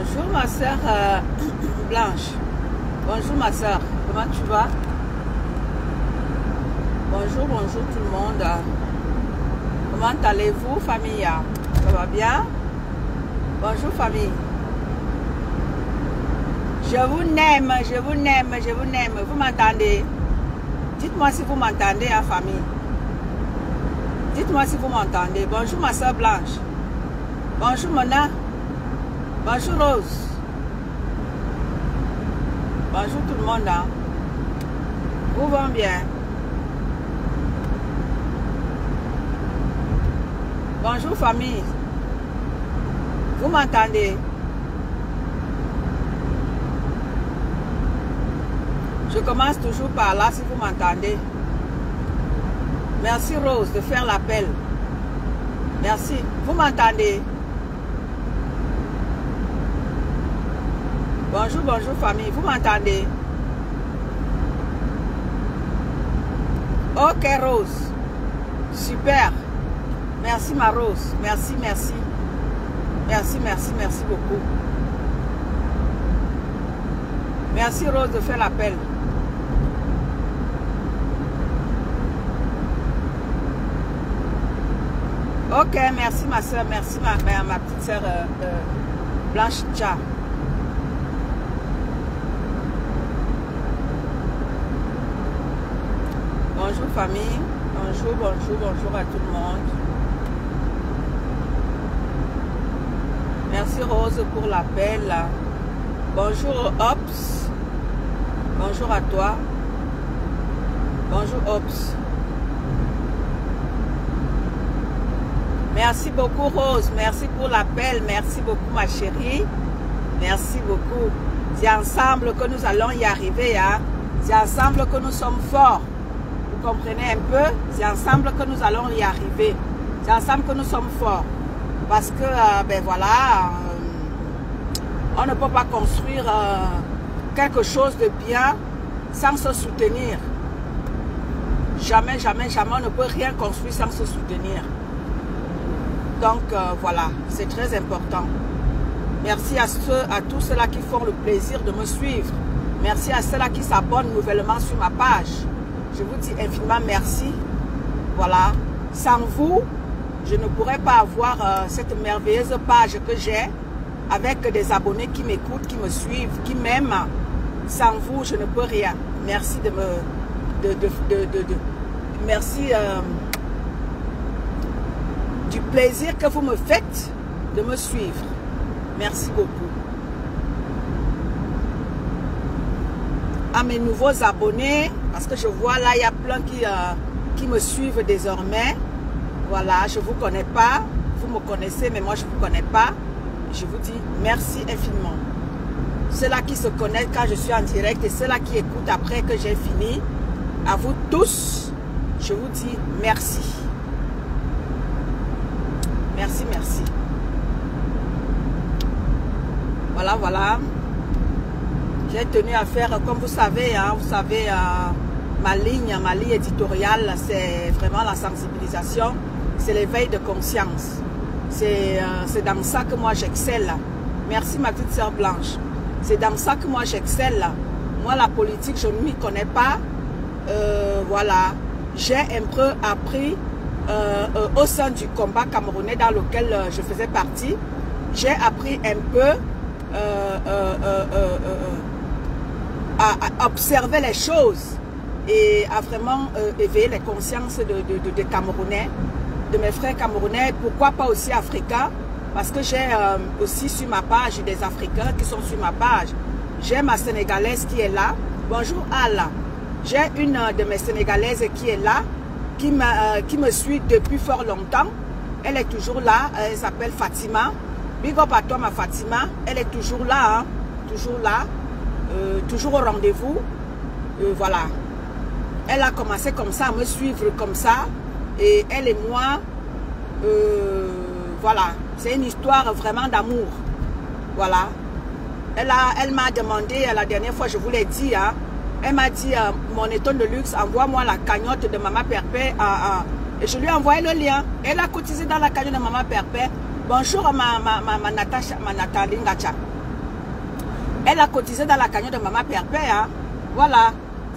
Bonjour ma soeur Blanche. Bonjour ma soeur. Comment tu vas? Bonjour, bonjour tout le monde. Comment allez-vous famille? Ça va bien? Bonjour famille. Je vous aime, je vous aime, je vous aime. Vous m'entendez? Dites-moi si vous m'entendez, hein, famille. Dites-moi si vous m'entendez. Bonjour ma soeur Blanche. Bonjour Mona. Bonjour Rose. Bonjour tout le monde. Hein. Vous va bien? Bonjour famille. Vous m'entendez? Je commence toujours par là si vous m'entendez. Merci Rose de faire l'appel. Merci. Vous m'entendez? Bonjour, bonjour famille. Vous m'entendez? Ok Rose. Super. Merci ma Rose. Merci, merci. Merci, merci, merci beaucoup. Merci Rose de faire l'appel. Ok, merci ma soeur, merci ma petite soeur Blanche Tcha. Bonjour famille, bonjour, bonjour, bonjour à tout le monde. Merci Rose pour l'appel. Bonjour Ops. Bonjour à toi. Bonjour Ops. Merci beaucoup Rose, merci pour l'appel, merci beaucoup ma chérie, merci beaucoup. C'est ensemble que nous allons y arriver, hein? C'est ensemble que nous sommes forts, vous comprenez un peu? C'est ensemble que nous allons y arriver, c'est ensemble que nous sommes forts. Parce que, ben voilà, on ne peut pas construire quelque chose de bien sans se soutenir. Jamais, jamais, jamais, on ne peut rien construire sans se soutenir. Donc voilà, c'est très important. Merci à tous ceux-là qui font le plaisir de me suivre. Merci à ceux-là qui s'abonnent nouvellement sur ma page. Je vous dis infiniment merci. Voilà, sans vous, je ne pourrais pas avoir cette merveilleuse page que j'ai avec des abonnés qui m'écoutent, qui me suivent, qui m'aiment. Sans vous, je ne peux rien. Merci de me... merci... du plaisir que vous me faites de me suivre. Merci beaucoup. À mes nouveaux abonnés, parce que je vois là, il y a plein qui me suivent désormais. Voilà, je ne vous connais pas. Vous me connaissez, mais moi, je ne vous connais pas. Je vous dis merci infiniment. Ceux-là qui se connaissent quand je suis en direct et ceux-là qui écoutent après que j'ai fini, à vous tous, je vous dis merci. Merci, merci. Voilà, voilà. J'ai tenu à faire, comme vous savez, hein, ma ligne éditoriale, c'est vraiment la sensibilisation, c'est l'éveil de conscience. C'est dans ça que moi j'excelle. Merci ma petite sœur Blanche. C'est dans ça que moi j'excelle. Moi, la politique, je ne m'y connais pas. Voilà. J'ai un peu appris au sein du combat camerounais dans lequel je faisais partie, j'ai appris un peu à observer les choses et à vraiment éveiller les consciences des Camerounais, de mes frères camerounais, pourquoi pas aussi africains, parce que j'ai aussi sur ma page des Africains qui sont sur ma page. J'ai ma Sénégalaise qui est là. Bonjour Allah. J'ai une de mes Sénégalaises qui est là, qui me suit depuis fort longtemps. Elle est toujours là, elle s'appelle Fatima. Big up à toi ma Fatima, elle est toujours là, hein, toujours là, toujours au rendez-vous. Voilà. Elle a commencé comme ça, à me suivre comme ça. Et elle et moi, voilà, c'est une histoire vraiment d'amour. Voilà. Elle m'a demandé, la dernière fois, je vous l'ai dit, hein, elle m'a dit, mon étonne de luxe, envoie-moi la cagnotte de Maman Perpé. Et je lui ai envoyé le lien. Elle a cotisé dans la cagnotte de Maman Perpé. Bonjour ma Natacha, ma Nathalie Ngacha. Elle a cotisé dans la cagnotte de Maman Perpé. Hein. Voilà.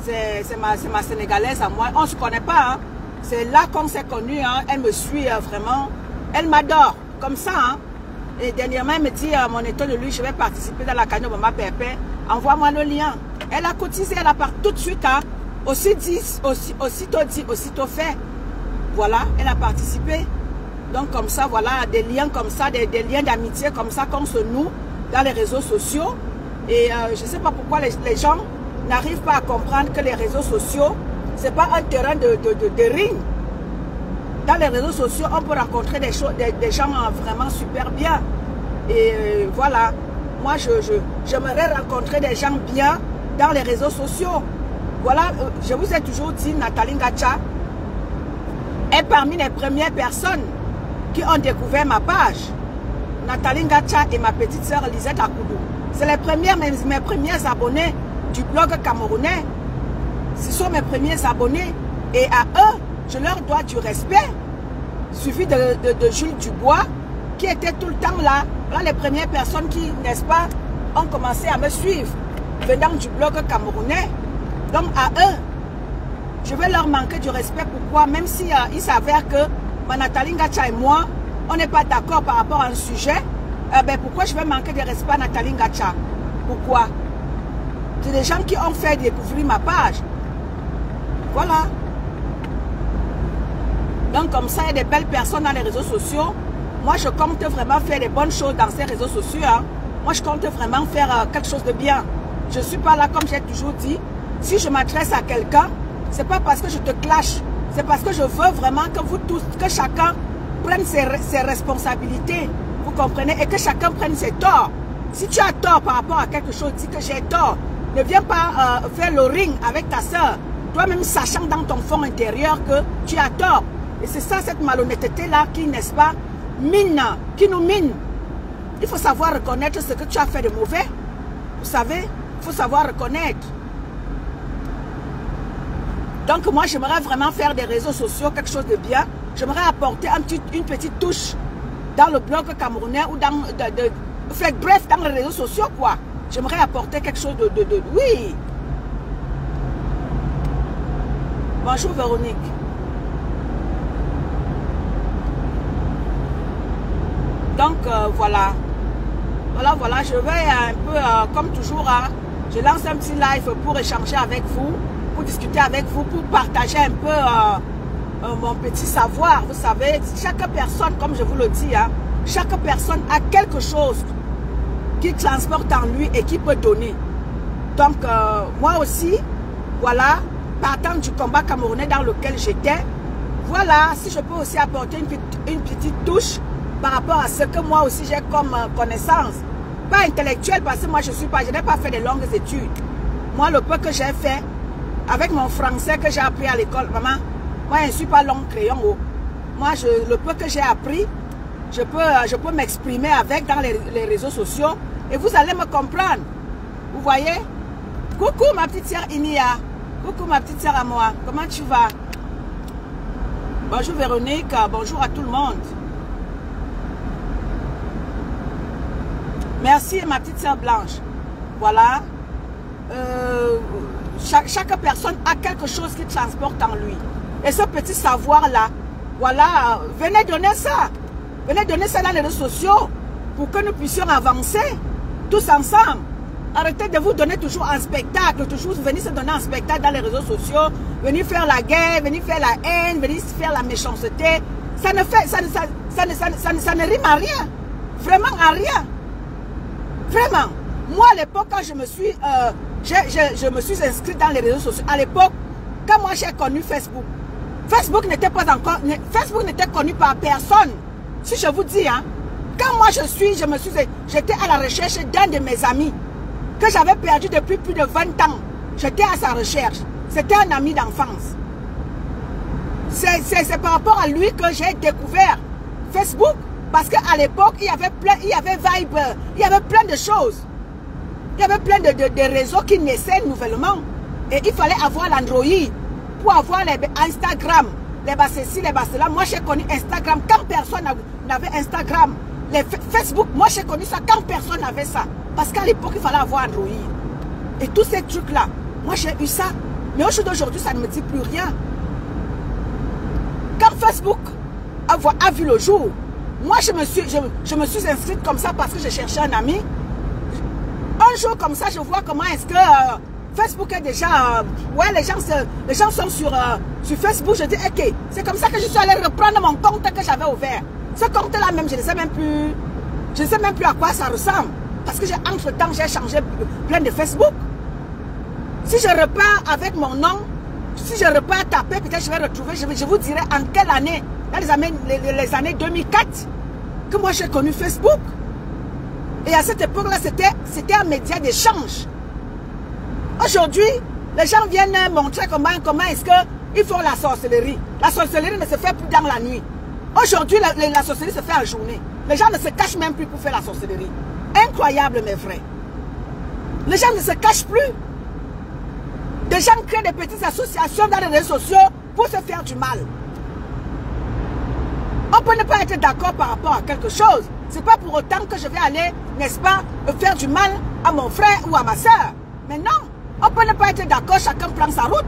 C'est ma Sénégalaise à moi. On ne se connaît pas. Hein. C'est là qu'on s'est connus. Hein. Elle me suit vraiment. Elle m'adore. Comme ça. Hein. Et dernièrement, elle me dit, mon état de lui, je vais participer dans la cagnotte de Maman Perpé. Envoie-moi le lien. Elle a cotisé. Elle a parti tout de suite. Hein. Aussitôt dit, aussitôt fait. Voilà. Elle a participé. Donc comme ça, voilà. Des liens comme ça. Des liens d'amitié comme ça qu'on se noue dans les réseaux sociaux. Et je ne sais pas pourquoi les gens n'arrivent pas à comprendre que les réseaux sociaux, ce n'est pas un terrain de ring. Dans les réseaux sociaux, on peut rencontrer des gens vraiment super bien. Et voilà, moi, j'aimerais rencontrer des gens bien dans les réseaux sociaux. Voilà, je vous ai toujours dit, Nathalie Ngacha est parmi les premières personnes qui ont découvert ma page. Nathalie Ngacha et ma petite sœur Lisette Akoudou. C'est mes premiers abonnés du blog camerounais. Ce sont mes premiers abonnés. Et à eux, je leur dois du respect. Suivi de Jules Dubois, qui était tout le temps là. Voilà les premières personnes qui, n'est-ce pas, ont commencé à me suivre, venant du blog camerounais. Donc à eux, je vais leur manquer du respect. Pourquoi? Même si il s'avère que Nathalie Ngacha et moi, on n'est pas d'accord par rapport à un sujet, ben pourquoi je vais manquer de respect à Nathalie Ngacha? Pourquoi? C'est des gens qui ont fait découvrir ma page. Voilà. Donc comme ça, il y a des belles personnes dans les réseaux sociaux. Moi, je compte vraiment faire des bonnes choses dans ces réseaux sociaux. Hein. Moi, je compte vraiment faire quelque chose de bien. Je ne suis pas là, comme j'ai toujours dit. Si je m'adresse à quelqu'un, ce n'est pas parce que je te clash. C'est parce que je veux vraiment que vous tous, que chacun prenne ses responsabilités. Vous comprenez? Et que chacun prenne ses torts. Si tu as tort par rapport à quelque chose, dis que j'ai tort. Ne viens pas faire le ring avec ta soeur. Toi-même sachant dans ton fond intérieur que tu as tort. Et c'est ça, cette malhonnêteté-là qui, n'est-ce pas, mine, qui nous mine. Il faut savoir reconnaître ce que tu as fait de mauvais. Vous savez, il faut savoir reconnaître. Donc moi, j'aimerais vraiment faire des réseaux sociaux quelque chose de bien. J'aimerais apporter une petite touche dans le blog camerounais ou dans... bref, dans les réseaux sociaux, quoi. J'aimerais apporter quelque chose de... Oui. Bonjour, Véronique. Donc, voilà. Voilà, je vais un peu, comme toujours, hein, je lance un petit live pour échanger avec vous, pour discuter avec vous, pour partager un peu mon petit savoir. Vous savez, chaque personne, comme je vous le dis, hein, chaque personne a quelque chose qui transporte en lui et qui peut donner. Donc, moi aussi, voilà, partant du combat camerounais dans lequel j'étais, voilà, si je peux aussi apporter une petite touche par rapport à ce que moi aussi j'ai comme connaissance. Pas intellectuelle, parce que moi je n'ai pas fait de longues études. Moi, le peu que j'ai fait, avec mon français que j'ai appris à l'école, maman, moi je ne suis pas long crayon. Oh. Moi, le peu que j'ai appris, je peux m'exprimer avec dans les réseaux sociaux et vous allez me comprendre. Vous voyez? Coucou ma petite sœur Inia. Coucou ma petite sœur à moi. Comment tu vas? Bonjour Véronique. Bonjour à tout le monde. Merci ma petite sœur Blanche. Voilà. Chaque personne a quelque chose qui transporte en lui. Et ce petit savoir-là, voilà, venez donner ça. Venez donner ça dans les réseaux sociaux pour que nous puissions avancer tous ensemble. Arrêtez de vous donner toujours un spectacle, toujours venir se donner un spectacle dans les réseaux sociaux, venir faire la guerre, venir faire la haine, venir faire la méchanceté. Ça ne rime à rien. Vraiment à rien. Vraiment. Moi, à l'époque, quand je me suis inscrite dans les réseaux sociaux, à l'époque, quand moi j'ai connu Facebook, Facebook n'était connu par personne. Si je vous dis, hein, quand moi j'étais à la recherche d'un de mes amis, que j'avais perdu depuis plus de 20 ans. J'étais à sa recherche. C'était un ami d'enfance. C'est par rapport à lui que j'ai découvert Facebook. Parce qu'à l'époque, il y avait Viber, il y avait plein de choses. Il y avait plein de réseaux qui naissaient nouvellement. Et il fallait avoir l'Android pour avoir les Instagram, les bas ceci, les bas cela. Moi, j'ai connu Instagram quand personne n'avait Instagram. Les Facebook, moi, j'ai connu ça quand personne n'avait ça. Parce qu'à l'époque, il fallait avoir Android. Et tous ces trucs-là, moi j'ai eu ça. Mais aujourd'hui, ça ne me dit plus rien. Quand Facebook a vu le jour, moi je me suis inscrite comme ça parce que je cherchais un ami. Un jour comme ça, je vois comment est-ce que Facebook est déjà... ouais, les gens sont sur Facebook. Je dis, ok, c'est comme ça que je suis allée reprendre mon compte que j'avais ouvert. Ce compte-là même, je ne sais même plus à quoi ça ressemble. Parce que entre-temps, j'ai changé plein de Facebook. Si je repars avec mon nom, si je repars taper, peut-être je vais retrouver, je vous dirai en quelle année, dans les années 2004, que moi j'ai connu Facebook. Et à cette époque-là, c'était un média d'échange. Aujourd'hui, les gens viennent montrer comment est-ce qu'ils font la sorcellerie. La sorcellerie ne se fait plus dans la nuit. Aujourd'hui, la sorcellerie se fait en journée. Les gens ne se cachent même plus pour faire la sorcellerie. Incroyable, mais vrai. Les gens ne se cachent plus. Des gens créent des petites associations dans les réseaux sociaux pour se faire du mal. On peut ne pas être d'accord par rapport à quelque chose. Ce n'est pas pour autant que je vais aller, n'est-ce pas, faire du mal à mon frère ou à ma soeur. Mais non, on peut ne pas être d'accord, chacun prend sa route.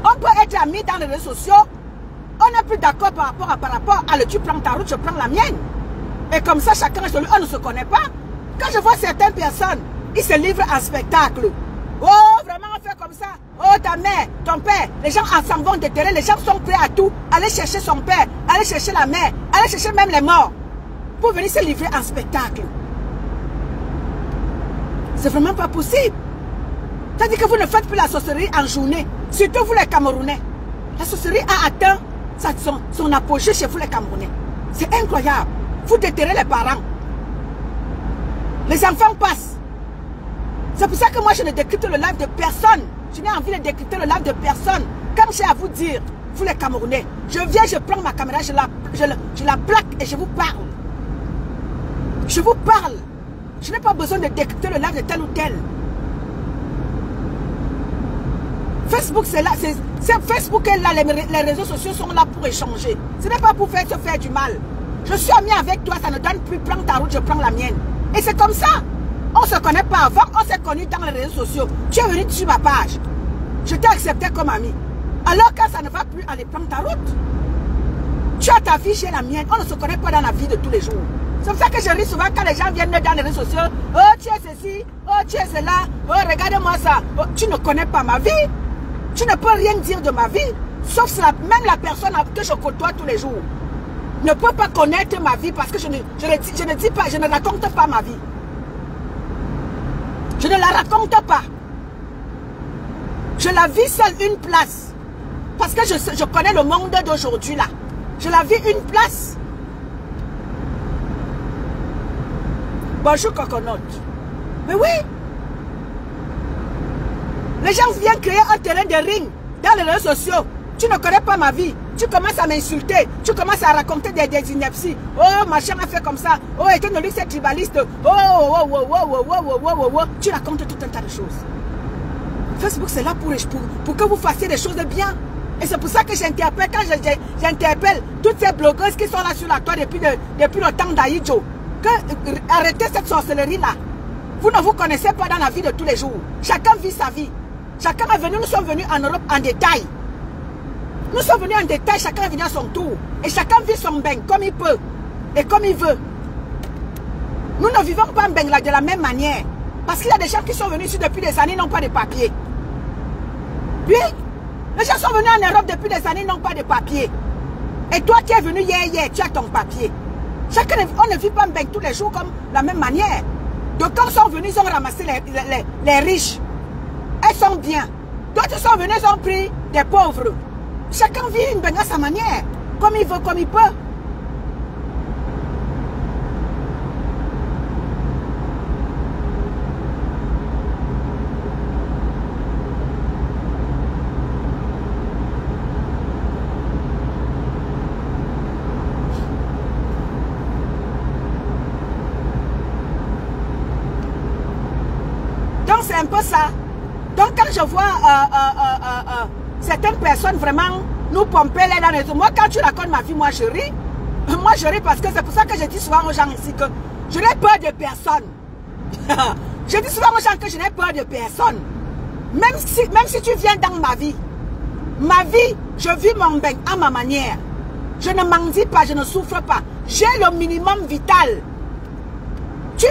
On peut être amis dans les réseaux sociaux. On n'est plus d'accord par rapport à tu prends ta route, je prends la mienne. Et comme ça, chacun est celui, on ne se connaît pas. Quand je vois certaines personnes, ils se livrent en spectacle. Oh, vraiment, on fait comme ça. Oh, ta mère, ton père, les gens s'en vont déterrer, les gens sont prêts à tout. Aller chercher son père, aller chercher la mère, aller chercher même les morts. Pour venir se livrer en spectacle. C'est vraiment pas possible. C'est-à-dire que vous ne faites plus la sorcellerie en journée. Surtout vous les Camerounais. La sorcellerie a atteint son apogée chez vous les Camerounais. C'est incroyable. Vous déterrez les parents. Les enfants passent. C'est pour ça que moi je ne décrypte le live de personne. Je n'ai envie de décrypter le live de personne. Comme j'ai à vous dire, vous les Camerounais, je viens, je prends ma caméra, je la plaque et je vous parle. Je vous parle. Je n'ai pas besoin de décrypter le live de tel ou tel. Facebook, c'est là. Facebook est là. Les réseaux sociaux sont là pour échanger. Ce n'est pas pour se faire du mal. Je suis ami avec toi, ça ne donne plus. Prends ta route, je prends la mienne. Et c'est comme ça. On ne se connaît pas avant. On s'est connus dans les réseaux sociaux. Tu es venu sur ma page. Je t'ai accepté comme ami. Alors quand ça ne va plus, allez, prends ta route. Tu as ta vie, j'ai la mienne. On ne se connaît pas dans la vie de tous les jours. C'est pour ça que je ris souvent quand les gens viennent dans les réseaux sociaux. Oh, tu es ceci, oh, tu es cela, oh, regarde-moi ça. Oh, tu ne connais pas ma vie. Tu ne peux rien dire de ma vie. Sauf si même la personne que je côtoie tous les jours ne peut pas connaître ma vie parce que je ne raconte pas ma vie. Je ne la raconte pas. Je la vis seule une place. Parce que je connais le monde d'aujourd'hui là. Je la vis une place. Bonjour Coconut. Mais oui. Les gens viennent créer un terrain de ring dans les réseaux sociaux. Tu ne connais pas ma vie. Tu commences à m'insulter. Tu commences à raconter des inepties. Oh, machin a fait comme ça. Oh, étant donné que c'est tribaliste. Tu racontes tout un tas de choses. Facebook, c'est là pour que vous fassiez des choses bien. Et c'est pour ça que j'interpelle, quand j'interpelle toutes ces blogueuses qui sont là sur la toile depuis le temps d'Aïdjo. Arrêtez cette sorcellerie-là. Vous ne vous connaissez pas dans la vie de tous les jours. Chacun vit sa vie. Chacun est venu, nous sommes venus en Europe en détail. Nous sommes venus en détail, chacun est venu à son tour. Et chacun vit son beng comme il peut et comme il veut. Nous ne vivons pas en Bengla de la même manière. Parce qu'il y a des gens qui sont venus ici depuis des années, n'ont pas de papier. Puis, les gens sont venus en Europe depuis des années, n'ont pas de papier. Et toi qui es venu hier, tu as ton papier. Chacun, on ne vit pas en Beng tous les jours comme la même manière. Donc quand ils sont venus, ils ont ramassé les riches. Elles sont bien. D'autres sont venus, ils ont pris des pauvres. Chacun vit une Beng à sa manière. Comme il veut, comme il peut. Donc c'est un peu ça. Donc quand je vois certaines personnes vraiment nous pomper les dans les autres. Moi quand tu racontes ma vie, moi je ris. Moi je ris parce que c'est pour ça que je dis souvent aux gens ici que je n'ai peur de personne. Je dis souvent aux gens que je n'ai peur de personne. Même si tu viens dans ma vie, je vis mon bain à ma manière. Je ne mendie pas, je ne souffre pas. J'ai le minimum vital. Tu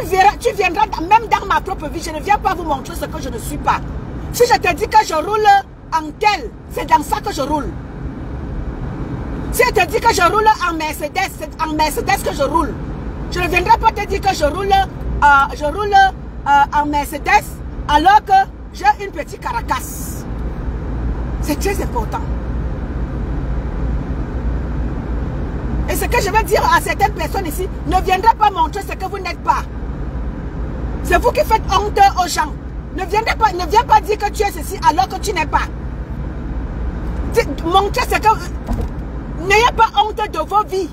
viendras même dans ma propre vie. Je ne viens pas vous montrer ce que je ne suis pas. Si je te dis que je roule en tel, c'est dans ça que je roule. Si je te dis que je roule en Mercedes, c'est en Mercedes que je roule. Je ne viendrai pas te dire que je roule en Mercedes alors que j'ai une petite caracasse. C'est très important. Et ce que je vais dire à certaines personnes ici, ne viendrez pas montrer ce que vous n'êtes pas. C'est vous qui faites honte aux gens. Ne viens pas dire que tu es ceci alors que tu n'es pas. Montrez ce que... N'ayez pas honte de vos vies.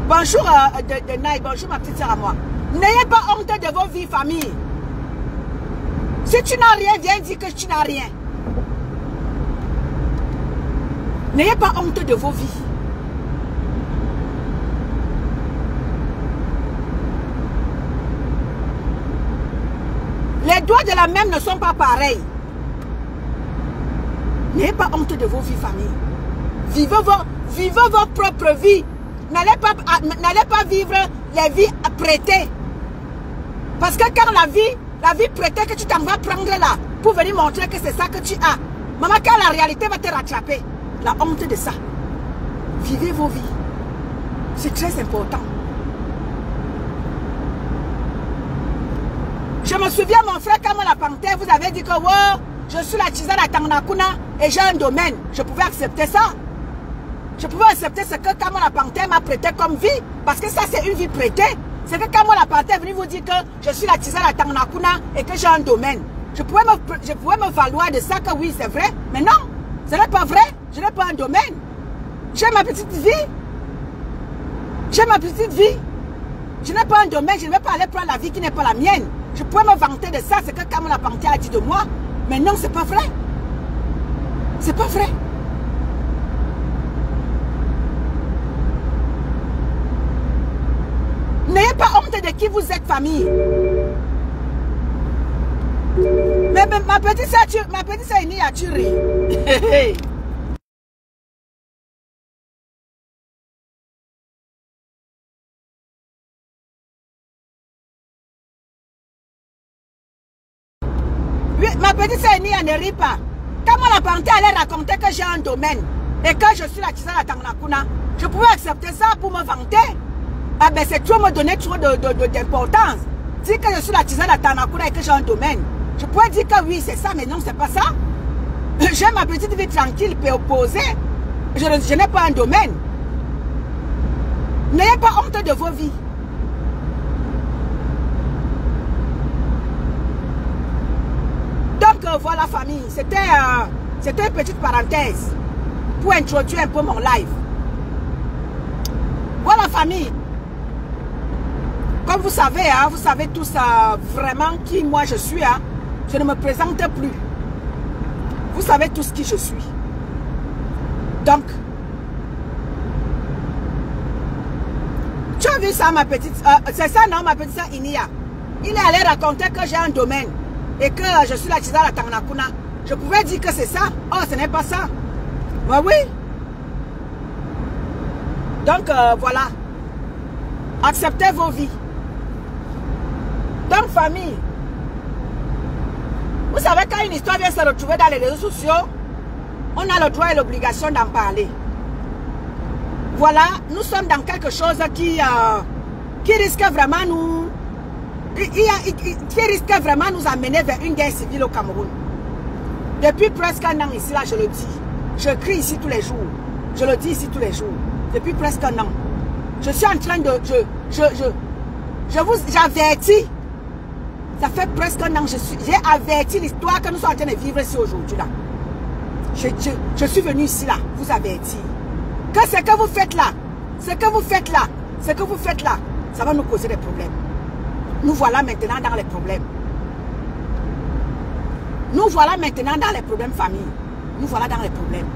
Bonjour de Naï, bonjour ma petite sœur à moi. N'ayez pas honte de vos vies, famille. Si tu n'as rien, viens dire que tu n'as rien. N'ayez pas honte de vos vies. Les doigts de la même ne sont pas pareils. N'ayez pas honte de vos vies, famille. Vivez vos propres vies. N'allez pas vivre les vies prêtées. Parce que quand la vie prêtée que tu t'en vas prendre là, pour venir montrer que c'est ça que tu as. Maman, quand la réalité va te rattraper, la honte de ça. Vivez vos vies. C'est très important. Je me souviens, mon frère, quand la panthère, vous avez dit que wow, je suis la tisane à Tangnakuna et j'ai un domaine. Je pouvais accepter ça. Je pouvais accepter ce que Kamo la panthère m'a prêté comme vie. Parce que ça, c'est une vie prêtée. C'est que Kamo la panthère est venu vous dire que je suis la tisane à Tangnakuna et que j'ai un domaine. Je pouvais me valoir de ça que oui, c'est vrai. Mais non, ce n'est pas vrai. Je n'ai pas un domaine. J'ai ma petite vie. J'ai ma petite vie. Je n'ai pas un domaine. Je ne vais pas aller prendre la vie qui n'est pas la mienne. Je pourrais me vanter de ça, c'est que Kamo la panthère a dit de moi. Mais non, c'est pas vrai. C'est pas vrai. N'ayez pas honte de qui vous êtes, famille. Mais ma petite sœur Ini a tué. Ma petite sœur Ini ne rit pas. Quand la panthère allait raconter que j'ai un domaine et que je suis la tisane à Tangnakuna, je pouvais accepter ça pour me vanter. Ah ben c'est trop me donner trop d'importance. Dire que je suis la tisane à Tangnakuna et que j'ai un domaine. Je pourrais dire que oui, c'est ça, mais non, c'est pas ça. J'ai ma petite vie tranquille, posée. Je n'ai pas un domaine. N'ayez pas honte de vos vies. Donc voilà, famille, c'était une petite parenthèse pour introduire un peu mon live. Voilà, famille. Comme vous savez tous vraiment qui moi je suis. Je ne me présente plus. Vous savez tous qui je suis. Donc, tu as vu ça, ma petite... c'est ça, non, ma petite sœur Inia. Il est allé raconter que j'ai un domaine et que je suis la tisane à Tangnakuna. Je pouvais dire que c'est ça. Oh, ce n'est pas ça. Ben oui. Donc, voilà. Acceptez vos vies. Donc, famille, vous savez, quand une histoire vient se retrouver dans les réseaux sociaux, on a le droit et l'obligation d'en parler. Voilà, nous sommes dans quelque chose qui risque vraiment nous amener vers une guerre civile au Cameroun. Depuis presque un an ici, là, je le dis. Je crie ici tous les jours. Je le dis ici tous les jours. Depuis presque un an. Je suis en train de... J'avertis. Ça fait presque un an que j'ai averti l'histoire que nous sommes en train de vivre ici aujourd'hui. Là. Je suis venu ici, là, vous avertir. Que ce que vous faites là, ça va nous causer des problèmes. Nous voilà maintenant dans les problèmes. Nous voilà maintenant dans les problèmes, famille. Nous voilà dans les problèmes.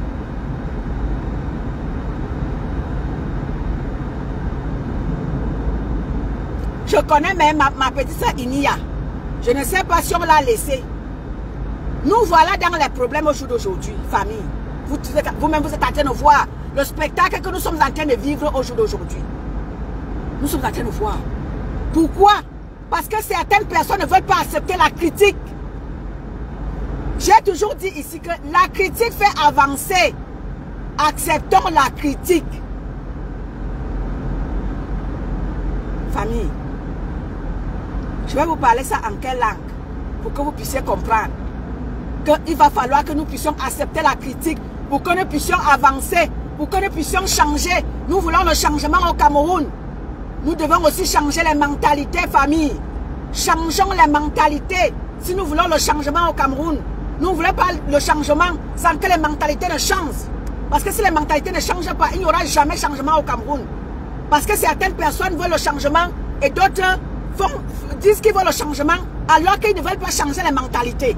Je connais même ma petite soeur Inia. Je ne sais pas si on l'a laissée. Nous voilà dans les problèmes au jour d'aujourd'hui, famille. Vous-même, vous êtes en train de voir le spectacle que nous sommes en train de vivre au jour d'aujourd'hui. Nous sommes en train de voir. Pourquoi? Parce que certaines personnes ne veulent pas accepter la critique. J'ai toujours dit ici que la critique fait avancer. Acceptons la critique. Famille, je vais vous parler ça en quelle langue pour que vous puissiez comprendre qu'il va falloir que nous puissions accepter la critique pour que nous puissions avancer, pour que nous puissions changer. Nous voulons le changement au Cameroun. Nous devons aussi changer les mentalités, famille. Changeons les mentalités. Si nous voulons le changement au Cameroun, nous ne voulons pas le changement sans que les mentalités ne changent. Parce que si les mentalités ne changent pas, il n'y aura jamais changement au Cameroun. Parce que certaines personnes veulent le changement et d'autres disent qu'ils veulent le changement alors qu'ils ne veulent pas changer les mentalités.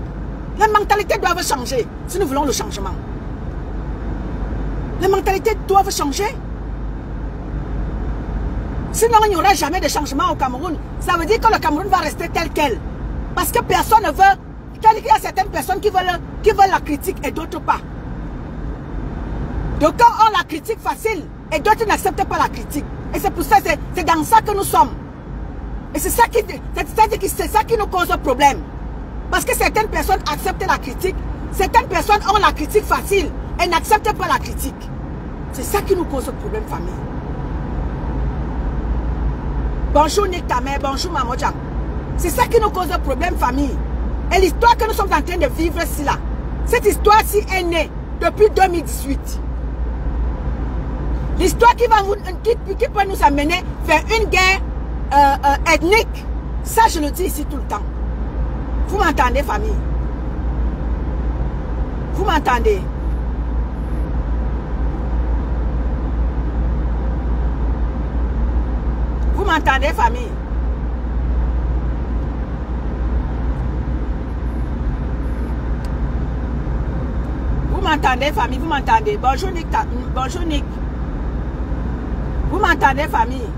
Les mentalités doivent changer si nous voulons le changement. Les mentalités doivent changer. Sinon, il n'y aura jamais de changement au Cameroun. Ça veut dire que le Cameroun va rester tel quel. Parce que personne ne veut. Il y a certaines personnes qui veulent la critique et d'autres pas. Donc, quand on la critique facile et d'autres n'acceptent pas la critique. Et c'est pour ça, c'est dans ça que nous sommes. Et c'est ça qui nous cause problème. Parce que certaines personnes acceptent la critique. Certaines personnes ont la critique facile et n'acceptent pas la critique. C'est ça qui nous cause problème, famille. Bonjour Nick ta mère, bonjour Maman Djang. C'est ça qui nous cause problème, famille. Et l'histoire que nous sommes en train de vivre ici là, cette histoire-ci est née depuis 2018. L'histoire qui peut nous amener vers une guerre ethnique. Ça, je le dis ici tout le temps. Vous m'entendez, famille? Vous m'entendez? Vous m'entendez, famille? Vous m'entendez, famille? Vous m'entendez? Bonjour, Nick. Bonjour, Nick. Vous m'entendez, famille?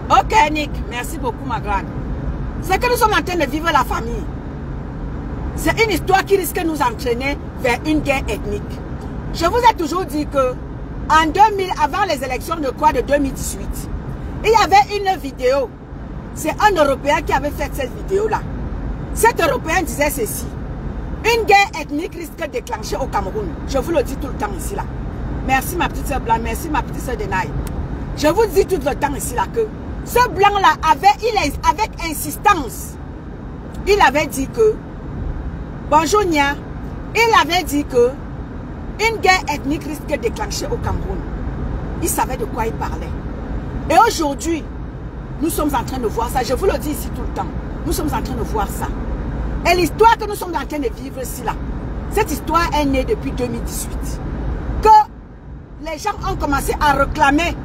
Ok, Nick. Merci beaucoup, ma grande. C'est que nous sommes en train de vivre la famille. C'est une histoire qui risque de nous entraîner vers une guerre ethnique. Je vous ai toujours dit que en 2000, avant les élections de 2018, il y avait une vidéo. C'est un Européen qui avait fait cette vidéo-là. Cet Européen disait ceci. Une guerre ethnique risque de déclencher au Cameroun. Je vous le dis tout le temps ici là. Merci ma petite soeur Blanc, merci ma petite soeur Denaï. Je vous dis tout le temps ici là que ce blanc-là avec insistance, il avait dit que, bonjour Nia, il avait dit que une guerre ethnique risque de déclencher au Cameroun. Il savait de quoi il parlait. Et aujourd'hui, nous sommes en train de voir ça. Je vous le dis ici tout le temps. Nous sommes en train de voir ça. Et l'histoire que nous sommes en train de vivre ici là, cette histoire est née depuis 2018. Que les gens ont commencé à réclamer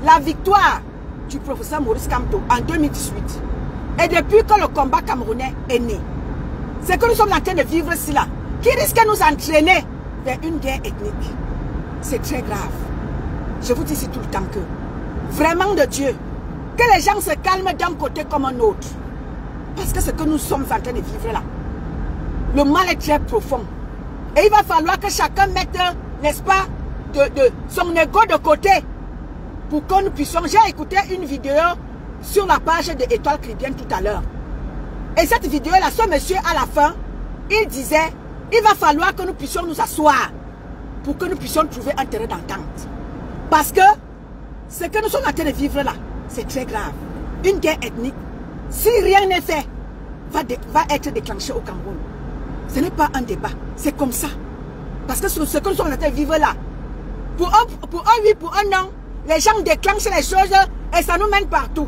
la victoire du professeur Maurice Kamto en 2018. Et depuis que le combat camerounais est né, c'est que nous sommes en train de vivre ici là, qui risque de nous entraîner vers une guerre ethnique. C'est très grave. Je vous dis ici tout le temps que, vraiment de Dieu, que les gens se calment d'un côté comme un autre. Parce que ce que nous sommes en train de vivre là, le mal est très profond. Et il va falloir que chacun mette, n'est-ce pas, son ego de côté pour que nous puissions... J'ai écouté une vidéo sur la page de Étoile Chrétienne tout à l'heure. Et cette vidéo-là, ce monsieur à la fin, il disait, il va falloir que nous puissions nous asseoir pour que nous puissions trouver un terrain d'entente. Parce que ce que nous sommes en train de vivre là, c'est très grave. Une guerre ethnique, si rien n'est fait, va être déclenchée au Cameroun. Ce n'est pas un débat, c'est comme ça. Parce que ce que nous sommes en train de vivre là, pour un oui, pour un non, les gens déclenchent les choses et ça nous mène partout.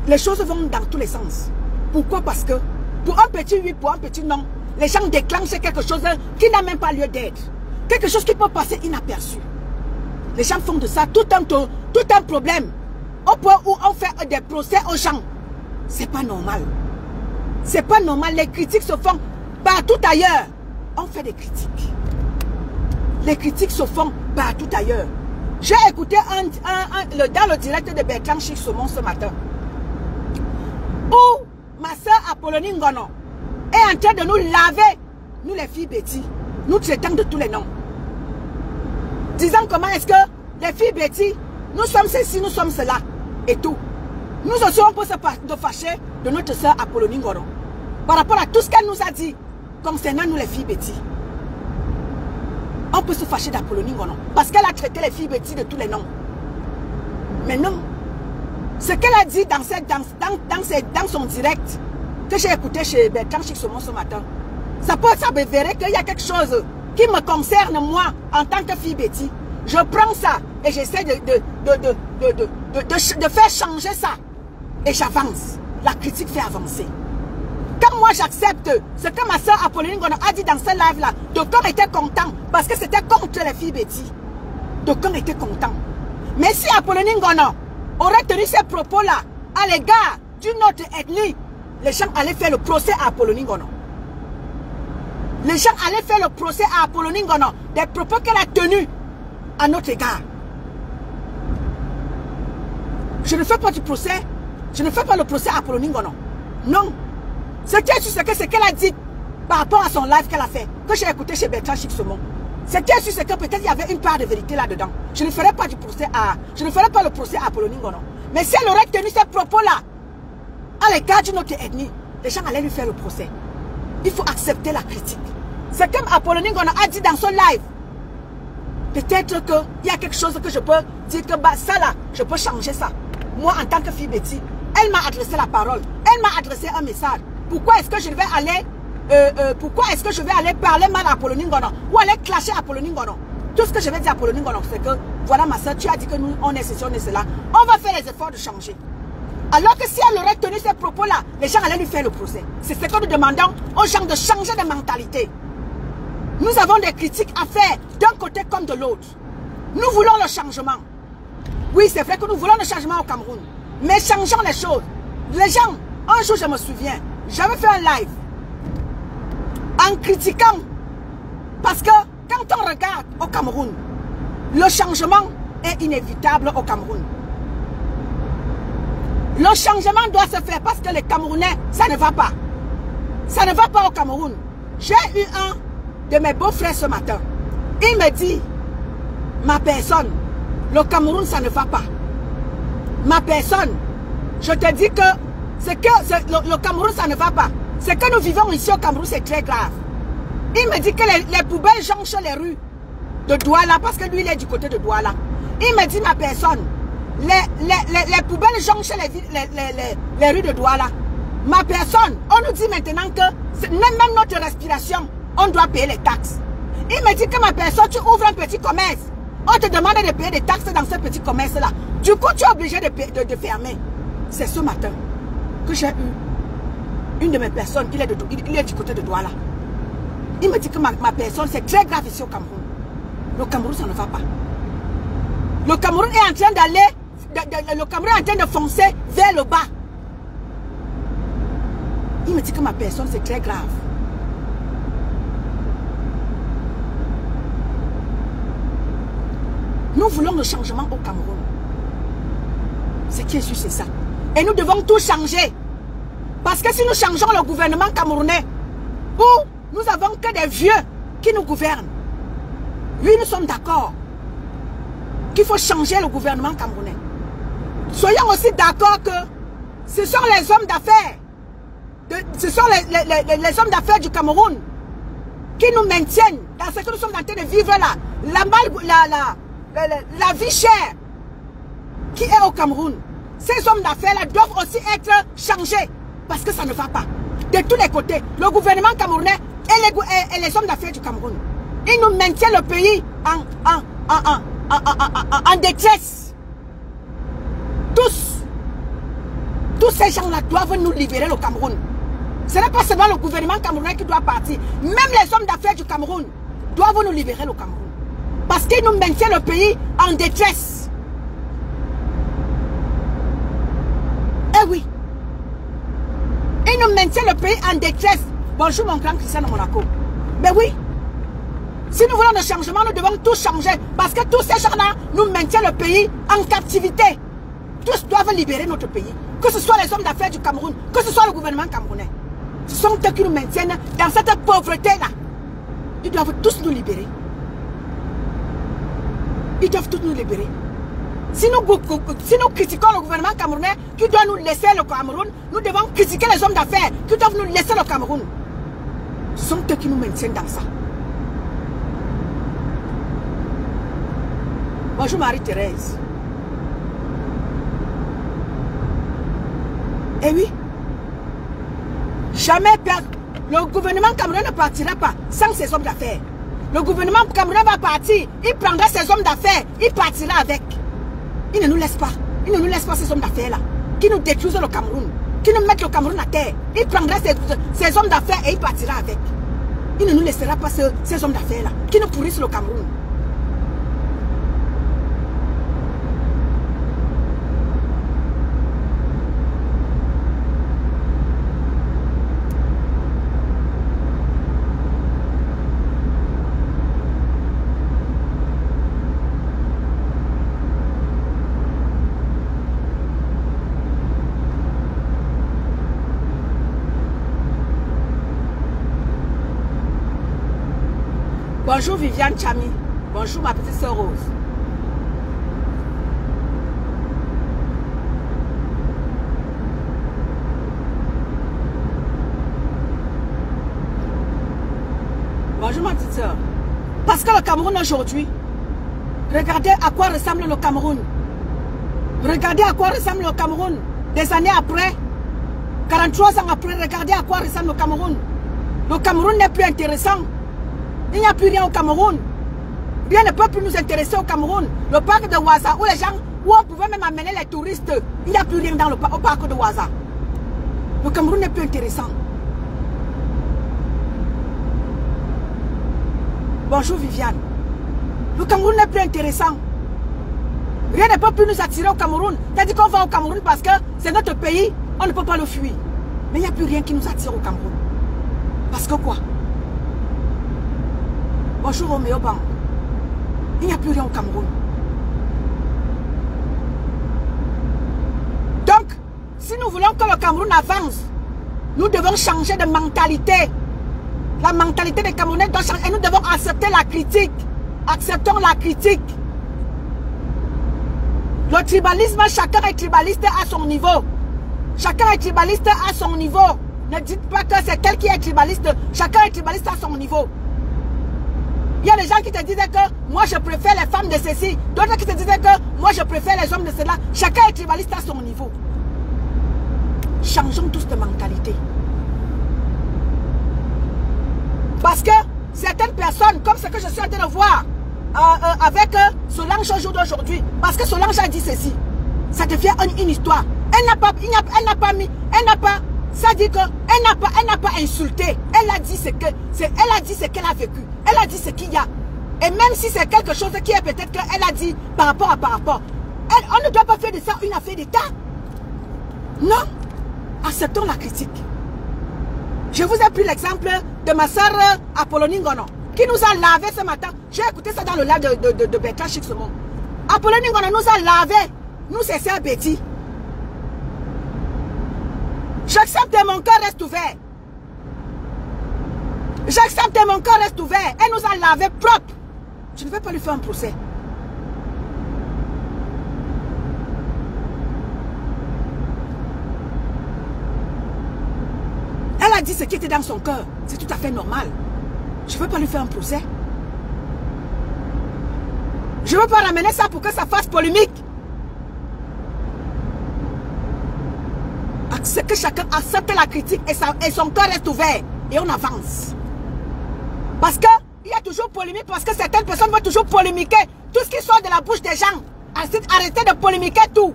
Les choses vont dans tous les sens. Pourquoi? Parce que pour un petit oui, pour un petit non, les gens déclenchent quelque chose qui n'a même pas lieu d'être. Quelque chose qui peut passer inaperçu. Les gens font de ça tout un problème. Au point où on fait des procès aux gens. C'est pas normal. C'est pas normal. Les critiques se font partout ailleurs. On fait des critiques. Les critiques se font partout ailleurs. J'ai écouté dans le direct de Bertrand Chic Saumon ce matin, où ma soeur Apollonie Ngono est en train de nous laver, nous les filles Betty, nous traitant de tous les noms. Disant comment est-ce que les filles Betty, nous sommes ceci, nous sommes cela, et tout. Nous aussi on peut se fâcher de notre soeur Apollonie Ngono par rapport à tout ce qu'elle nous a dit concernant nous les filles Betty. On peut se fâcher d'Apollonie Ngono parce qu'elle a traité les filles Betty de tous les noms. Mais non. Ce qu'elle a dit dans son direct que j'ai écouté chez Bertrand Chic Saumon ce matin, ça me verrait qu'il y a quelque chose qui me concerne moi en tant que fille Betty. Je prends ça et j'essaie de faire changer ça. Et j'avance. La critique fait avancer. Quand moi j'accepte ce que ma soeur Apollonie Ngono a dit dans ce live-là, d'aucuns étaient contents parce que c'était contre les filles Betty. D'aucuns étaient contents. Mais si Apollonie Ngono aurait tenu ces propos-là à l'égard d'une autre ethnie, les gens allaient faire le procès à Apollonie Ngono. Les gens allaient faire le procès à Apollonie Ngono des propos qu'elle a tenus à notre égard. Je ne fais pas du procès. Je ne fais pas le procès à Apollonie Ngono. Non. Ce qui est sûr, c'est que ce qu'elle a dit par rapport à son live qu'elle a fait, que j'ai écouté chez Bertrand Chic Saumon. Ce qui est sûr, c'est que peut-être il y avait une part de vérité là-dedans. Je ne ferai pas du procès je ne ferai pas le procès à Apollonie Ngono. Mais si elle aurait tenu ces propos-là à l'égard d'une autre ethnie, les gens allaient lui faire le procès. Il faut accepter la critique. C'est comme Apollonie Ngono a dit dans son live. Peut-être qu'il y a quelque chose que je peux dire que bah, ça là, je peux changer ça. Moi, en tant que fille Betty, elle m'a adressé la parole. Elle m'a adressé un message. Pourquoi est-ce que je vais aller parler mal à Apollonie Ngono ou aller clasher Apollonie Ngono? Tout ce que je vais dire à Apollonie Ngono, c'est que voilà ma soeur, tu as dit que nous, on est ceci, on est cela. On va faire les efforts de changer. Alors que si elle aurait tenu ces propos-là, les gens allaient lui faire le procès. C'est ce que nous demandons aux gens de changer de mentalité. Nous avons des critiques à faire d'un côté comme de l'autre. Nous voulons le changement. Oui, c'est vrai que nous voulons le changement au Cameroun. Mais changeons les choses. Les gens, un jour je me souviens, j'avais fait un live en critiquant, parce que quand on regarde au Cameroun, le changement est inévitable au Cameroun. Le changement doit se faire parce que les Camerounais, ça ne va pas. Ça ne va pas au Cameroun. J'ai eu un de mes beaux-frères ce matin. Il me dit, ma personne, le Cameroun, ça ne va pas. Ma personne, je te dis que le Cameroun, ça ne va pas. Ce que nous vivons ici au Cameroun, c'est très grave. Il me dit que les poubelles jonchent les rues de Douala, parce que lui, il est du côté de Douala. Il me dit, ma personne, les poubelles jonchent les rues de Douala. Ma personne, on nous dit maintenant que même notre respiration, on doit payer les taxes. Il me dit que ma personne, tu ouvres un petit commerce. On te demande de payer des taxes dans ce petit commerce-là. Du coup, tu es obligé de fermer. C'est ce matin que j'ai eu une de mes personnes, il est du côté de Douala. Il me dit que ma personne, c'est très grave ici au Cameroun. Le Cameroun, ça ne va pas. Le Cameroun est en train d'aller, le Cameroun est en train de foncer vers le bas. Il me dit que ma personne, c'est très grave. Nous voulons le changement au Cameroun. Ce qui est sûr, c'est ça. Et nous devons tout changer. Parce que si nous changeons le gouvernement camerounais, où nous n'avons que des vieux qui nous gouvernent, oui, nous sommes d'accord qu'il faut changer le gouvernement camerounais. Soyons aussi d'accord que ce sont les hommes d'affaires, ce sont les hommes d'affaires du Cameroun qui nous maintiennent dans ce que nous sommes en train de vivre là. La vie chère qui est au Cameroun. Ces hommes d'affaires-là doivent aussi être changés parce que ça ne va pas. De tous les côtés, le gouvernement camerounais et les hommes d'affaires du Cameroun, ils nous maintiennent le pays en détresse. Tous ces gens-là doivent nous libérer le Cameroun. Ce n'est pas seulement le gouvernement camerounais qui doit partir. Même les hommes d'affaires du Cameroun doivent nous libérer le Cameroun. Parce qu'ils nous maintiennent le pays en détresse. Eh oui. Ils nous maintiennent le pays en détresse. Bonjour mon grand Christian de Monaco. Mais oui. Si nous voulons le changement, nous devons tout changer. Parce que tous ces gens-là nous maintiennent le pays en captivité. Tous doivent libérer notre pays. Que ce soit les hommes d'affaires du Cameroun, que ce soit le gouvernement camerounais. Ce sont eux qui nous maintiennent dans cette pauvreté-là. Ils doivent tous nous libérer. Ils doivent tous nous libérer. Si nous critiquons le gouvernement camerounais qui doit nous laisser le Cameroun, nous devons critiquer les hommes d'affaires qui doivent nous laisser le Cameroun. Ce sont eux qui nous maintiennent dans ça. Bonjour Marie-Thérèse. Eh oui. Jamais le gouvernement camerounais ne partira pas sans ses hommes d'affaires. Le gouvernement camerounais va partir, il prendra ses hommes d'affaires, il partira avec. Il ne nous laisse pas. Il ne nous laisse pas ces hommes d'affaires-là, qui nous détruisent le Cameroun, qui nous mettent le Cameroun à terre. Il prendra ses hommes d'affaires et il partira avec. Il ne nous laissera pas ces hommes d'affaires-là, qui nous pourrissent le Cameroun. Bonjour Viviane Chami. Bonjour ma petite sœur Rose. Bonjour ma petite sœur. Parce que le Cameroun aujourd'hui, regardez à quoi ressemble le Cameroun. Regardez à quoi ressemble le Cameroun. Des années après, 43 ans après, regardez à quoi ressemble le Cameroun. Le Cameroun n'est plus intéressant. Il n'y a plus rien au Cameroun. Rien ne peut plus nous intéresser au Cameroun. Le parc de Ouaza, où les gens, où on pouvait même amener les touristes, il n'y a plus rien dans au parc de Ouaza. Le Cameroun n'est plus intéressant. Bonjour Viviane. Le Cameroun n'est plus intéressant. Rien ne peut plus nous attirer au Cameroun. C'est-à-dire qu'on va au Cameroun parce que c'est notre pays, on ne peut pas le fuir. Mais il n'y a plus rien qui nous attire au Cameroun. Parce que quoi? Bonjour Roméo Ban. Il n'y a plus rien au Cameroun. Donc, si nous voulons que le Cameroun avance, nous devons changer de mentalité. La mentalité des Camerounais doit changer et nous devons accepter la critique. Acceptons la critique. Le tribalisme, chacun est tribaliste à son niveau. Chacun est tribaliste à son niveau. Ne dites pas que c'est tel qui est tribaliste. Chacun est tribaliste à son niveau. Il y a des gens qui te disaient que moi je préfère les femmes de ceci. D'autres qui te disaient que moi je préfère les hommes de cela. Chacun est tribaliste à son niveau. Changeons tous de mentalité. Parce que certaines personnes, comme ce que je suis en train de voir avec Solange au jour d'aujourd'hui, parce que Solange a dit ceci, ça devient une histoire. Elle n'a pas ça dit qu'elle n'a pas insulté. Elle a dit ce qu'elle a vécu. Elle a dit ce qu'il y a. Et même si c'est quelque chose qui est peut-être qu'elle a dit par rapport. On ne doit pas faire de ça une affaire d'État. Non. Acceptons la critique. Je vous ai pris l'exemple de ma soeur Apollonie Ngono, qui nous a lavé ce matin. J'ai écouté ça dans le live de Bertrand Chixomon. Apollonie Ngono nous a lavé. Nous, c'est sœur Betty. J'accepte et mon cœur reste ouvert. J'accepte et mon cœur reste ouvert. Elle nous a lavé propre. Je ne vais pas lui faire un procès. Elle a dit ce qui était dans son cœur. C'est tout à fait normal. Je ne veux pas lui faire un procès. Je ne veux pas ramener ça pour que ça fasse polémique. C'est que chacun accepte la critique et son cœur reste ouvert. Et on avance. Parce qu'il y a toujours polémique, parce que certaines personnes vont toujours polémiquer. Tout ce qui sort de la bouche des gens. Arrêtez de polémiquer tout.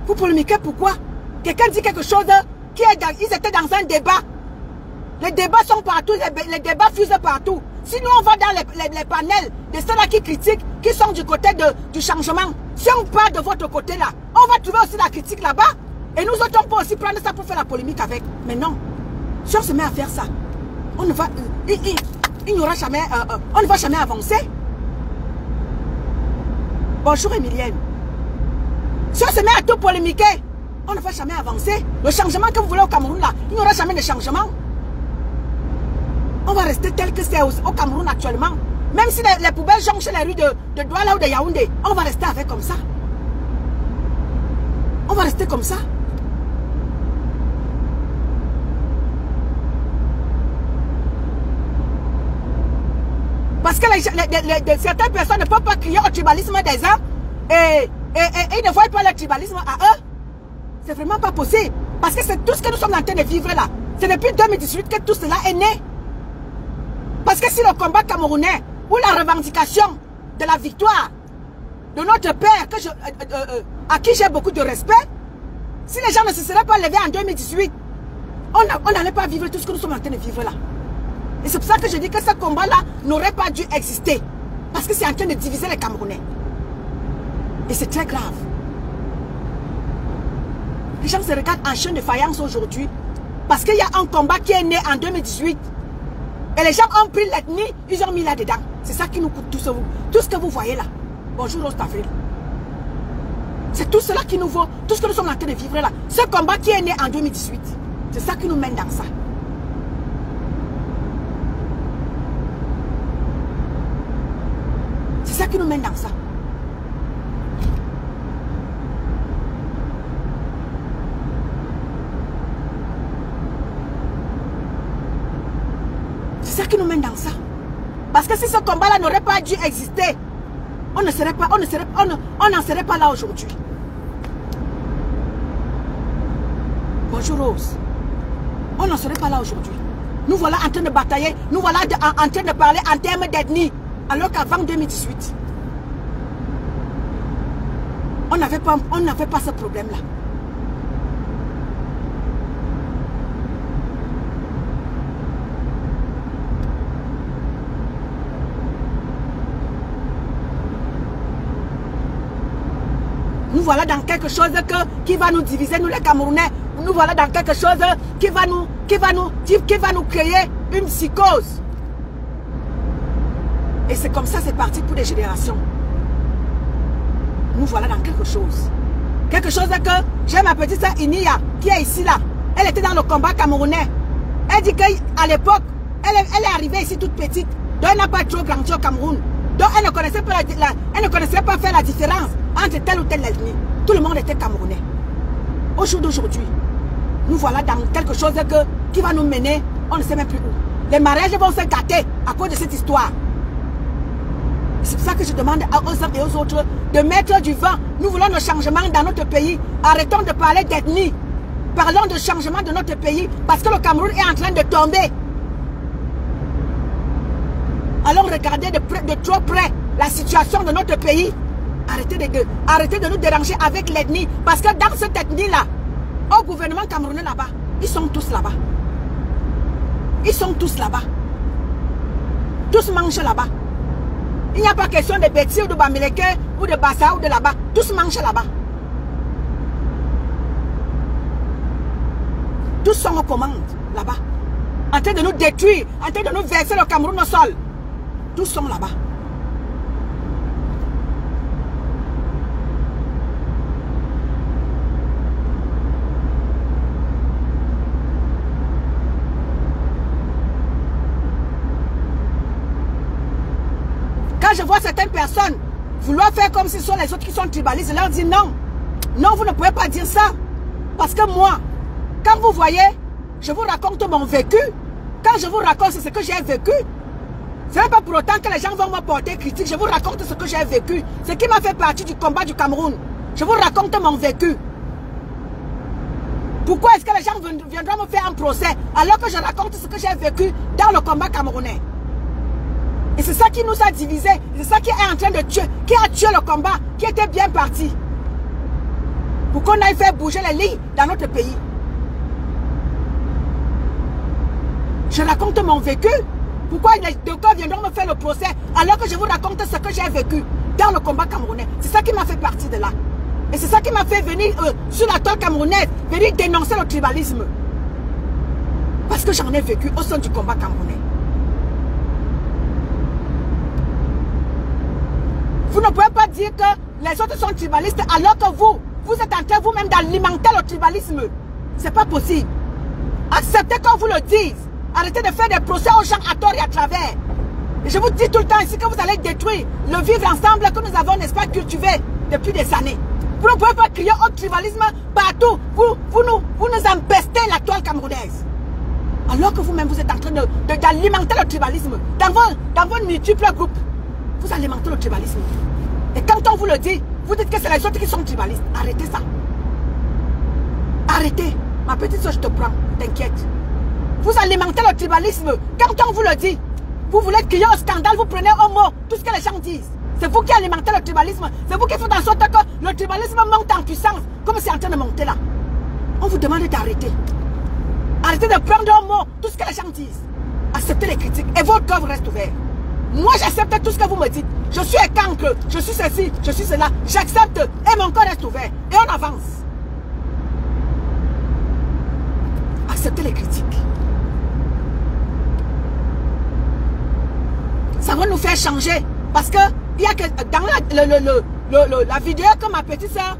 Vous polémiquez pourquoi? Quelqu'un dit quelque chose ils étaient dans un débat. Les débats sont partout, les débats fusent partout. Si nous on va dans les panels de ceux-là qui critiquent, qui sont du côté du changement, si on part de votre côté là, on va trouver aussi la critique là-bas. Et nous autres, on peut aussi prendre ça pour faire la polémique avec. Mais non, si on se met à faire ça, on ne va... il n'y aura jamais, on ne va jamais avancer. Bonjour Emilienne. Si on se met à tout polémiquer, on ne va jamais avancer. Le changement que vous voulez au Cameroun là, il n'y aura jamais de changement. On va rester tel que c'est au Cameroun actuellement. Même si les poubelles jonchent les rues de Douala ou de Yaoundé, on va rester avec comme ça. On va rester comme ça. Parce que certaines personnes ne peuvent pas crier au tribalisme des uns et ils ne voient pas le tribalisme à eux. C'est vraiment pas possible. Parce que c'est tout ce que nous sommes en train de vivre là. C'est depuis 2018 que tout cela est né. Parce que si le combat camerounais ou la revendication de la victoire de notre père, à qui j'ai beaucoup de respect, si les gens ne se seraient pas levés en 2018, on n'allait pas vivre tout ce que nous sommes en train de vivre là. Et c'est pour ça que je dis que ce combat-là n'aurait pas dû exister. Parce que c'est en train de diviser les Camerounais. Et c'est très grave. Les gens se regardent en chaîne de faïence aujourd'hui. Parce qu'il y a un combat qui est né en 2018. Et les gens ont pris l'ethnie, ils ont mis là-dedans. C'est ça qui nous coûte tout ce que vous voyez là. Bonjour Ostafril. C'est tout cela qui nous vaut, tout ce que nous sommes en train de vivre là. Ce combat qui est né en 2018. C'est ça qui nous mène dans ça. C'est ça qui nous mène dans ça. C'est ça qui nous mène dans ça. Parce que si ce combat-là n'aurait pas dû exister, on n'en serait pas là aujourd'hui. Bonjour Rose. On n'en serait pas là aujourd'hui. Nous voilà en train de batailler, nous voilà en train de parler en termes d'ethnie. Alors qu'avant 2018, on n'avait pas ce problème-là. Nous voilà dans quelque chose qui va nous diviser, nous les Camerounais. Nous voilà dans quelque chose qui va nous créer une psychose. Et c'est comme ça, c'est parti pour des générations. Nous voilà dans quelque chose. Quelque chose que j'ai ma petite soeur Inia qui est ici là. Elle était dans le combat camerounais. Elle dit qu'à l'époque, elle est arrivée ici toute petite. Donc elle n'a pas trop grandi au Cameroun. Donc elle ne connaissait pas faire la différence entre telle ou telle ethnie. Tout le monde était camerounais. Au jour d'aujourd'hui, nous voilà dans quelque chose qui va nous mener, on ne sait même plus où. Les mariages vont se gâter à cause de cette histoire. C'est pour ça que je demande aux uns et aux autres de mettre du vent. Nous voulons le changement dans notre pays. Arrêtons de parler d'ethnie. Parlons de changement de notre pays parce que le Cameroun est en train de tomber. Allons regarder de trop près la situation de notre pays. Arrêtez de nous déranger avec l'ethnie. Parce que dans cette ethnie-là, au gouvernement camerounais là-bas, ils sont tous là-bas. Ils sont tous là-bas. Tous mangent là-bas. Il n'y a pas question de Betty ou de Bamileke ou de Bassa ou de là-bas. Tous mangent là-bas. Tous sont aux commandes là-bas. En train de nous détruire, en train de nous verser le Cameroun au sol. Tous sont là-bas. Quand je vois certaines personnes vouloir faire comme si ce sont les autres qui sont tribalistes, je leur dis non. Non, vous ne pouvez pas dire ça. Parce que moi, quand vous voyez, je vous raconte mon vécu. Quand je vous raconte ce que j'ai vécu, ce n'est pas pour autant que les gens vont me porter critique. Je vous raconte ce que j'ai vécu. Ce qui m'a fait partie du combat du Cameroun. Je vous raconte mon vécu. Pourquoi est-ce que les gens viendront me faire un procès alors que je raconte ce que j'ai vécu dans le combat camerounais? Et c'est ça qui nous a divisés. C'est ça qui est en train de tuer, qui a tué le combat, qui était bien parti. Pour qu'on aille faire bouger les lignes dans notre pays. Je raconte mon vécu. Pourquoi les deux corps viendront me faire le procès alors que je vous raconte ce que j'ai vécu dans le combat camerounais? C'est ça qui m'a fait partie de là. Et c'est ça qui m'a fait venir sur la toile camerounaise, venir dénoncer le tribalisme. Parce que j'en ai vécu au sein du combat camerounais. Vous ne pouvez pas dire que les autres sont tribalistes alors que vous êtes en train vous-même d'alimenter le tribalisme. C'est pas possible. Acceptez qu'on vous le dise. Arrêtez de faire des procès aux gens à tort et à travers. Et je vous dis tout le temps ici que vous allez détruire le vivre ensemble que nous avons, n'est-ce pas, cultivé depuis des années. Vous ne pouvez pas crier au tribalisme partout. Vous nous empestez la toile camerounaise. Alors que vous-même, vous êtes en train d'alimenter le tribalisme. Dans vos multiples groupes, vous alimentez le tribalisme. Et quand on vous le dit, vous dites que c'est les autres qui sont tribalistes. Arrêtez ça. Arrêtez. Ma petite soeur, je te prends. T'inquiète. Vous alimentez le tribalisme. Quand on vous le dit, vous voulez crier au scandale, vous prenez au mot tout ce que les gens disent. C'est vous qui alimentez le tribalisme. C'est vous qui faites en sorte que le tribalisme monte en puissance, comme c'est en train de monter là. On vous demande d'arrêter. Arrêtez de prendre au mot tout ce que les gens disent. Acceptez les critiques et votre cœur reste ouvert. Moi, j'accepte tout ce que vous me dites. Je suis cancre, je suis ceci, je suis cela. J'accepte et mon cœur reste ouvert. Et on avance. Acceptez les critiques. Ça va nous faire changer. Parce que il y a que dans la vidéo que ma petite soeur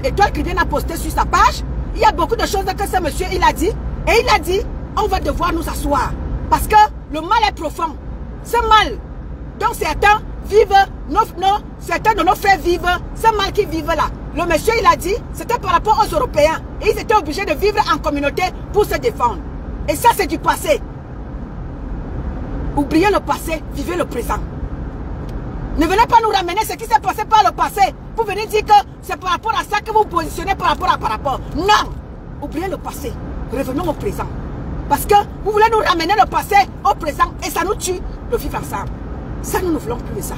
Étoile Chrétienne a posté sur sa page, il y a beaucoup de choses que ce monsieur il a dit. Et il a dit, on va devoir nous asseoir. Parce que le mal est profond. Ce mal dont certains vivent, certains de nos frères vivent, ce mal qu'ils vivent là. Le monsieur il a dit, c'était par rapport aux Européens. Et ils étaient obligés de vivre en communauté pour se défendre. Et ça c'est du passé. Oubliez le passé, vivez le présent. Ne venez pas nous ramener ce qui s'est passé par le passé. Vous venez dire que c'est par rapport à ça que vous vous positionnez par rapport. Non. Oubliez le passé. Revenons au présent. Parce que vous voulez nous ramener le passé au présent et ça nous tue de vivre ensemble. Ça, nous ne voulons plus de ça.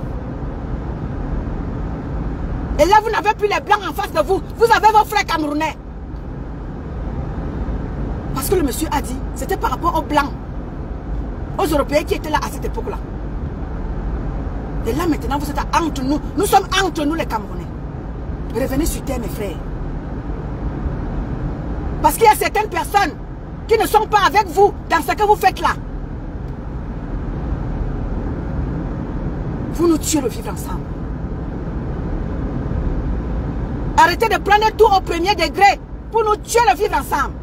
Et là, vous n'avez plus les blancs en face de vous. Vous avez vos frères camerounais. Parce que le monsieur a dit, c'était par rapport aux blancs, aux Européens qui étaient là à cette époque-là. Et là maintenant, vous êtes entre nous. Nous sommes entre nous les Camerounais. Revenez sur terre, mes frères. Parce qu'il y a certaines personnes qui ne sont pas avec vous dans ce que vous faites là. Vous nous tuez le vivre ensemble. Arrêtez de prendre tout au premier degré pour nous tuer le vivre ensemble.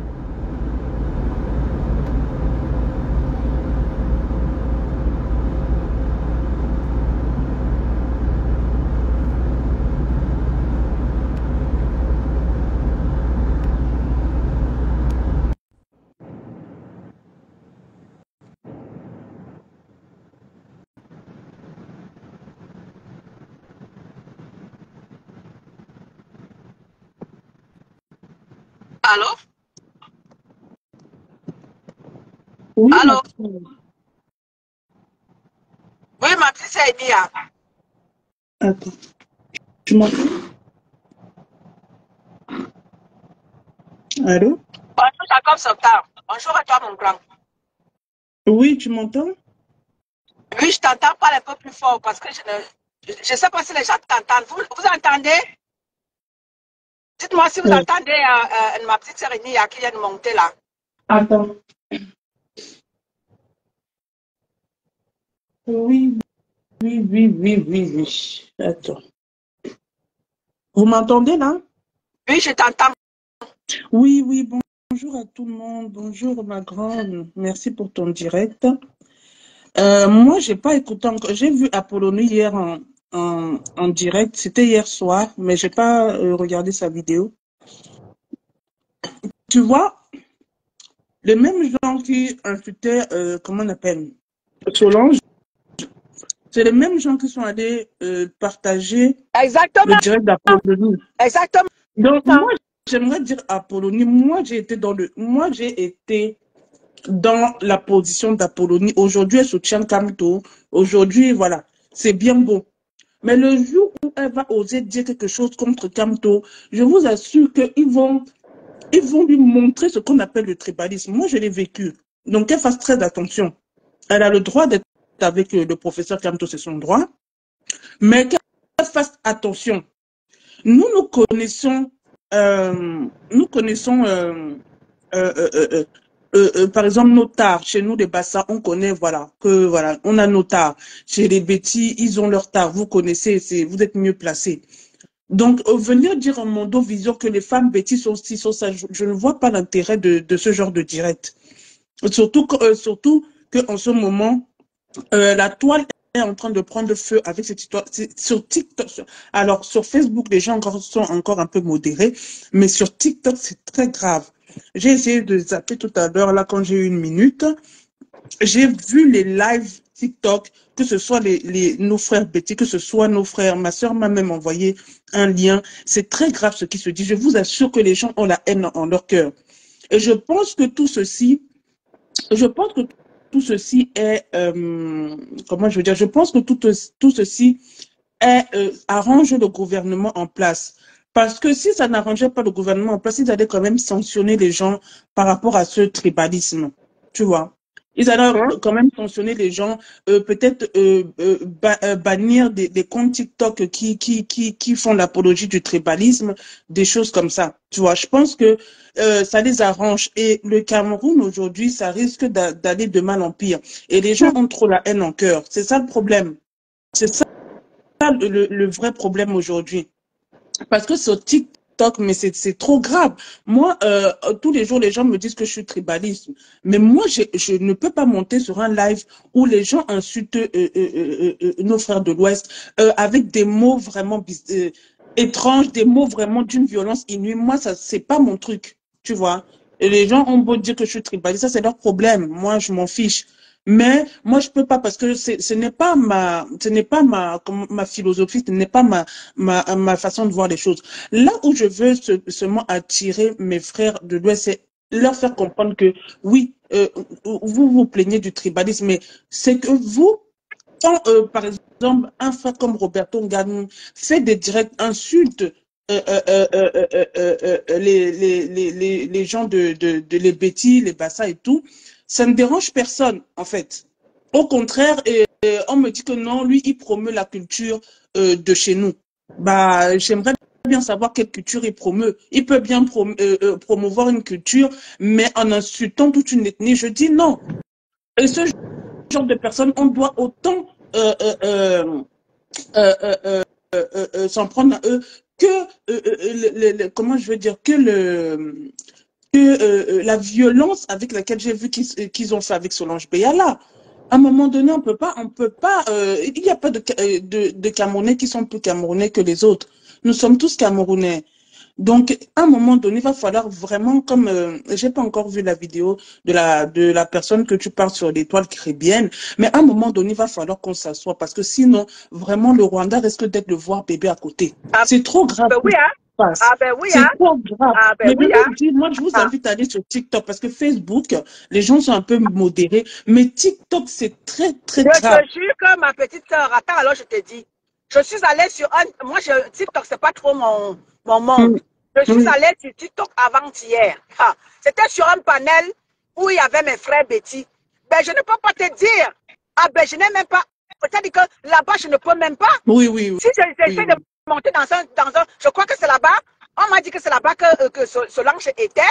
Allô? Oui, Allô? Oui, ma petite c'est Edia. Attends. Tu m'entends? Allô? Bonjour Jacob Sopta. Bonjour à toi mon grand. Oui, tu m'entends? Oui, je t'entends parler un peu plus fort parce que je ne sais pas si les gens t'entendent. Vous entendez? Dites-moi si vous entendez ma petite sœur Edia qui vient de monter là. Attends. Oui. Attends. Vous m'entendez là? Oui, je t'entends. Oui, bonjour à tout le monde. Bonjour ma grande. Merci pour ton direct. Moi, j'ai pas écouté encore. J'ai vu Apollonie hier en direct. C'était hier soir, mais j'ai pas regardé sa vidéo. Tu vois, les mêmes gens qui insultaient, comment on appelle, Solange, c'est les mêmes gens qui sont allés partager Exactement. le direct d'Apollonie. Exactement. Donc, moi, j'aimerais dire Apollonie, moi, j'ai été dans la position d'Apollonie. Aujourd'hui, elle soutient Kamto. Aujourd'hui, voilà, c'est bien beau. Mais le jour où elle va oser dire quelque chose contre Kamto, je vous assure qu'ils vont lui montrer ce qu'on appelle le tribalisme. Moi, je l'ai vécu. Donc, qu'elle fasse très attention. Elle a le droit d'être avec le professeur Kamto, c'est son droit. Mais qu'elle fasse attention. Nous connaissons par exemple, nos tares, chez nous, les Bassa, on connaît, voilà, que, voilà, on a nos tares. Chez les Betty, ils ont leurs tares. Vous connaissez, vous êtes mieux placés. Donc, venir dire en Mondo Vision que les femmes Betty sont ci, sont ça, je ne vois pas l'intérêt de ce genre de direct. Surtout qu'en ce moment, la toile est en train de prendre feu avec cette histoire. Sur TikTok, alors sur Facebook, les gens sont encore un peu modérés, mais sur TikTok, c'est très grave. J'ai essayé de zapper tout à l'heure, là, quand j'ai eu une minute. J'ai vu les lives TikTok, que ce soit nos frères Betty, que ce soit nos frères. Ma soeur m'a même envoyé un lien. C'est très grave ce qui se dit. Je vous assure que les gens ont la haine en leur cœur. Et je pense que tout ceci est, comment je veux dire, je pense que tout ceci est, arrange le gouvernement en place. Parce que si ça n'arrangeait pas le gouvernement en place, ils allaient quand même sanctionner les gens par rapport à ce tribalisme. Tu vois? Ils allaient quand même sanctionner les gens, peut-être bannir des comptes TikTok qui font l'apologie du tribalisme, des choses comme ça. Tu vois, je pense que ça les arrange. Et le Cameroun, aujourd'hui, ça risque d'aller de mal en pire. Et les gens ont trop la haine en cœur. C'est ça le problème. C'est ça le vrai problème aujourd'hui. Parce que sur TikTok, mais c'est trop grave. Moi, tous les jours, les gens me disent que je suis tribaliste. Mais moi, je ne peux pas monter sur un live où les gens insultent nos frères de l'Ouest avec des mots vraiment étranges, des mots vraiment d'une violence inouïe. Moi, ça, c'est pas mon truc, tu vois. Et les gens ont beau dire que je suis tribaliste, ça, c'est leur problème. Moi, je m'en fiche. Mais moi, je peux pas parce que ce n'est pas ma philosophie, ce n'est pas ma façon de voir les choses. Là où je veux seulement attirer mes frères de l'Ouest, c'est leur faire comprendre que oui, vous vous plaignez du tribalisme, mais c'est que vous, quand par exemple un frère comme Roberto Nganou fait des directs insultes les gens de les Betty, les Bassa et tout, ça ne dérange personne, en fait. Au contraire, on me dit que non, lui, il promeut la culture de chez nous. Bah, j'aimerais bien savoir quelle culture il promeut. Il peut bien promouvoir une culture, mais en insultant toute une ethnie, je dis non. Et ce genre de personnes, on doit autant s'en prendre à eux que, comment je veux dire, que la violence avec laquelle j'ai vu qu'ils ont fait avec Solange Béala. À un moment donné, on peut pas, il n'y a pas de Camerounais qui sont plus Camerounais que les autres. Nous sommes tous Camerounais. Donc, à un moment donné, il va falloir vraiment, comme j'ai pas encore vu la vidéo de la personne que tu parles sur l'étoile caribéenne, mais à un moment donné, il va falloir qu'on s'assoie parce que sinon, vraiment, le Rwanda risque d'être le voir bébé à côté. C'est trop grave. Ben oui, hein? Ah ben oui, c'est trop grave. Ah ben mais oui, je dis, moi, je vous invite à aller sur TikTok parce que Facebook, les gens sont un peu modérés, mais TikTok, c'est très, très grave. Je te jure que ma petite sœur, attends, alors je te dis, je suis allée sur moi, TikTok, c'est pas trop mon monde. Je suis allée sur TikTok avant-hier. C'était sur un panel où il y avait mes frères Betty. Ben, je ne peux pas te dire. Ah ben, je n'ai même pas. C'est-à-dire que là-bas, je ne peux même pas. Oui, oui, oui. Si j'essaie de monter dans un, je crois que c'est là-bas. On m'a dit que c'est là-bas que Solange était.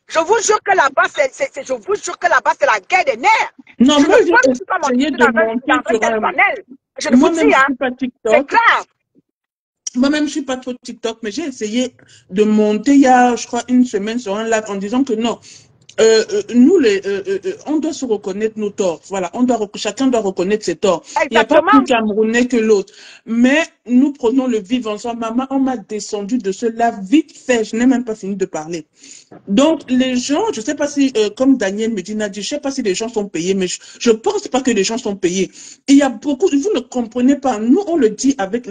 Je vous jure que là-bas, je vous jure que là-bas, c'est la guerre des nerfs. Non, moi, j'ai essayé de monter sur un panel. Je ne vous dis, hein. C'est grave. Moi-même, je suis pas trop TikTok, mais j'ai essayé de monter il y a, je crois, une semaine sur un live en disant que non, nous, on doit se reconnaître nos torts. Voilà, chacun doit reconnaître ses torts. Exactement. Il n'y a pas plus Camerounais que l'autre. Mais nous prenons le vivre ensemble. Maman, on m'a descendu de ce live vite fait. Je n'ai même pas fini de parler. Donc, les gens, je ne sais pas si, comme Daniel Medina dit, je ne sais pas si les gens sont payés, mais je ne pense pas que les gens sont payés. Il y a beaucoup, vous ne comprenez pas. Nous, on le dit avec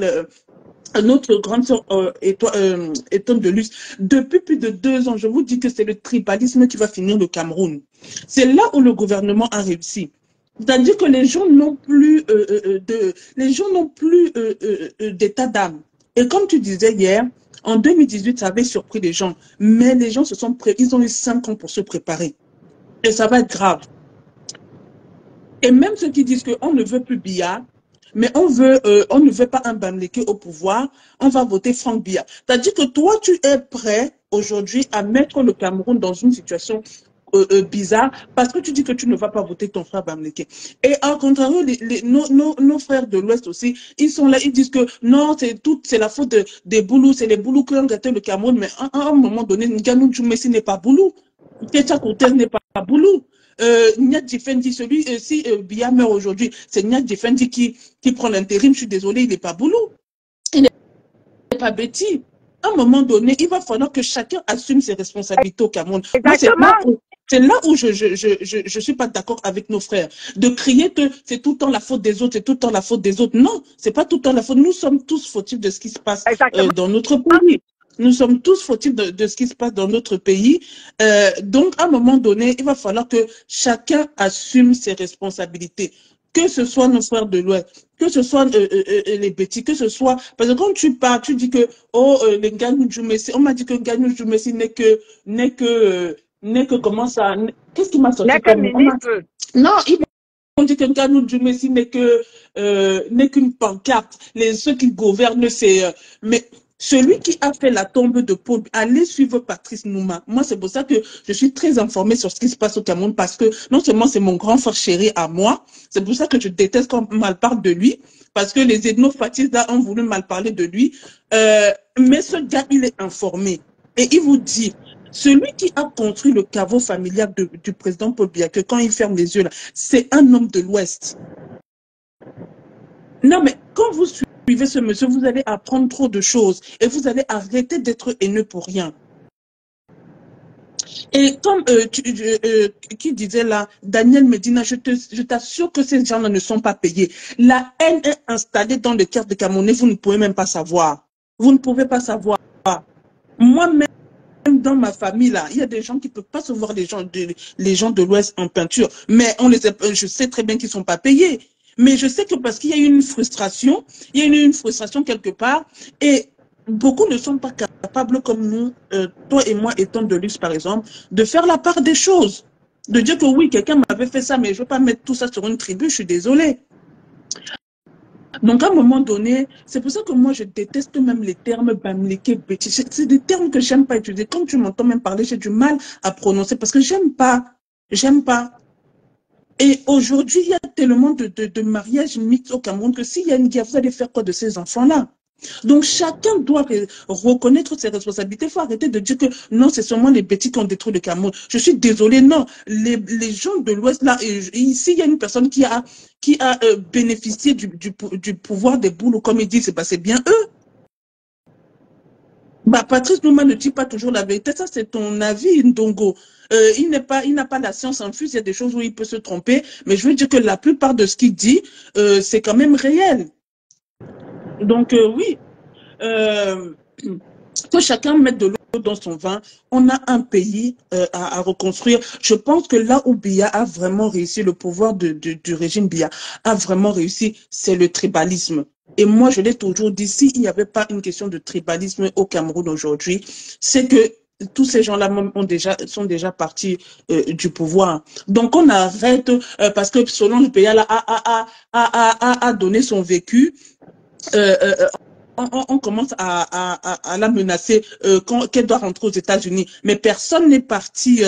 notre grande sœur Étonne de Luce, depuis plus de 2 ans, je vous dis que c'est le tribalisme qui va finir le Cameroun. C'est là où le gouvernement a réussi. C'est-à-dire que les gens n'ont plus d'état d'âme. Et comme tu disais hier, en 2018, ça avait surpris les gens. Mais les gens ils ont eu 5 ans pour se préparer. Et ça va être grave. Et même ceux qui disent qu'on ne veut plus Biya, mais on ne veut pas un Bamileke au pouvoir, on va voter Franck Biya. C'est-à-dire que toi, tu es prêt aujourd'hui à mettre le Cameroun dans une situation bizarre parce que tu dis que tu ne vas pas voter ton frère Bamileke. Et au contraire, nos frères de l'Ouest aussi, ils sont là, ils disent que non, c'est la faute des Boulous, c'est les Boulous qui ont gâté le Cameroun, mais à un moment donné, Nganou Djoumessi n'est pas Boulou, Ketia Koutez n'est pas Boulou. Niad Djifendi, celui, si Biya meurt aujourd'hui, c'est Niad Djifendi qui prend l'intérim, je suis désolée, il n'est pas Boulou. Il n'est pas Betty. À un moment donné, il va falloir que chacun assume ses responsabilités au Cameroun. C'est là où je suis pas d'accord avec nos frères. De crier que c'est tout le temps la faute des autres, c'est tout le temps la faute des autres. Non, c'est pas tout le temps la faute. Nous sommes tous fautifs de ce qui se passe dans notre pays. Nous sommes tous fautifs de ce qui se passe dans notre pays. Donc, à un moment donné, il va falloir que chacun assume ses responsabilités. Que ce soit nos frères de l'Ouest, que ce soit les petits, que ce soit... Parce que quand tu parles, tu dis que, les Nganou Djoumessi, on m'a dit que Nganou Djoumessi n'est que comment ça... Qu'est-ce qui m'a sorti comme... Non, ils m'ont dit que Nganou Djoumessi n'est qu'une pancarte. Ceux qui gouvernent, c'est... mais celui qui a fait la tombe de Paul, allez suivre Patrice Nouma. Moi, c'est pour ça que je suis très informée sur ce qui se passe au Cameroun, parce que non seulement c'est mon grand frère chéri à moi, c'est pour ça que je déteste quand on mal parle de lui, parce que les ethnofatistes ont voulu mal parler de lui. Mais ce gars, il est informé. Et il vous dit, celui qui a construit le caveau familial du président Paul Biya, que quand il ferme les yeux, là, c'est un homme de l'Ouest. Non, mais quand vous suivez ce monsieur, vous allez apprendre trop de choses et vous allez arrêter d'être haineux pour rien. Et comme qui disait là, Daniel Medina, je t'assure que ces gens-là ne sont pas payés. La haine est installée dans le cœur des Camerounais, vous ne pouvez même pas savoir. Vous ne pouvez pas savoir. Moi-même, dans ma famille, là, il y a des gens qui ne peuvent pas se voir les gens de l'Ouest en peinture. Mais je sais très bien qu'ils ne sont pas payés. Mais je sais que parce qu'il y a eu une frustration, quelque part, et beaucoup ne sont pas capables comme nous, toi et moi étant de luxe par exemple, de faire la part des choses. De dire que oui, quelqu'un m'avait fait ça, mais je ne veux pas mettre tout ça sur une tribu, je suis désolée. Donc, à un moment donné, c'est pour ça que moi, je déteste même les termes Bamileke, Betty. C'est des termes que j'aime pas utiliser. Quand tu m'entends même parler, j'ai du mal à prononcer parce que j'aime pas. J'aime pas. Et aujourd'hui, il y a tellement de mariages mixtes au Cameroun que s'il y a une guerre, vous allez faire quoi de ces enfants-là? Donc, chacun doit reconnaître ses responsabilités. Il faut arrêter de dire que non, c'est seulement les petits qui ont détruit le Cameroun. Je suis désolée, non. Les gens de l'Ouest, là, ici, il y a une personne qui a bénéficié du pouvoir des boules, comme ils disent, c'est bien eux. Bah, Patrice Nouma ne dit pas toujours la vérité. Ça, c'est ton avis, Ndongo. Il n'a pas la science infuse. Il y a des choses où il peut se tromper. Mais je veux dire que la plupart de ce qu'il dit, c'est quand même réel. Donc, oui. Que chacun mette de l'eau dans son vin. On a un pays à reconstruire. Je pense que là où Biya a vraiment réussi, le pouvoir du régime Biya a vraiment réussi, c'est le tribalisme. Et moi, je l'ai toujours dit, s'il n'y avait pas une question de tribalisme au Cameroun aujourd'hui, c'est que tous ces gens-là sont déjà partis du pouvoir. Donc, on arrête, parce que selon le Biya a donné son vécu, on commence à la menacer qu'elle doit rentrer aux États-Unis. Mais personne n'est parti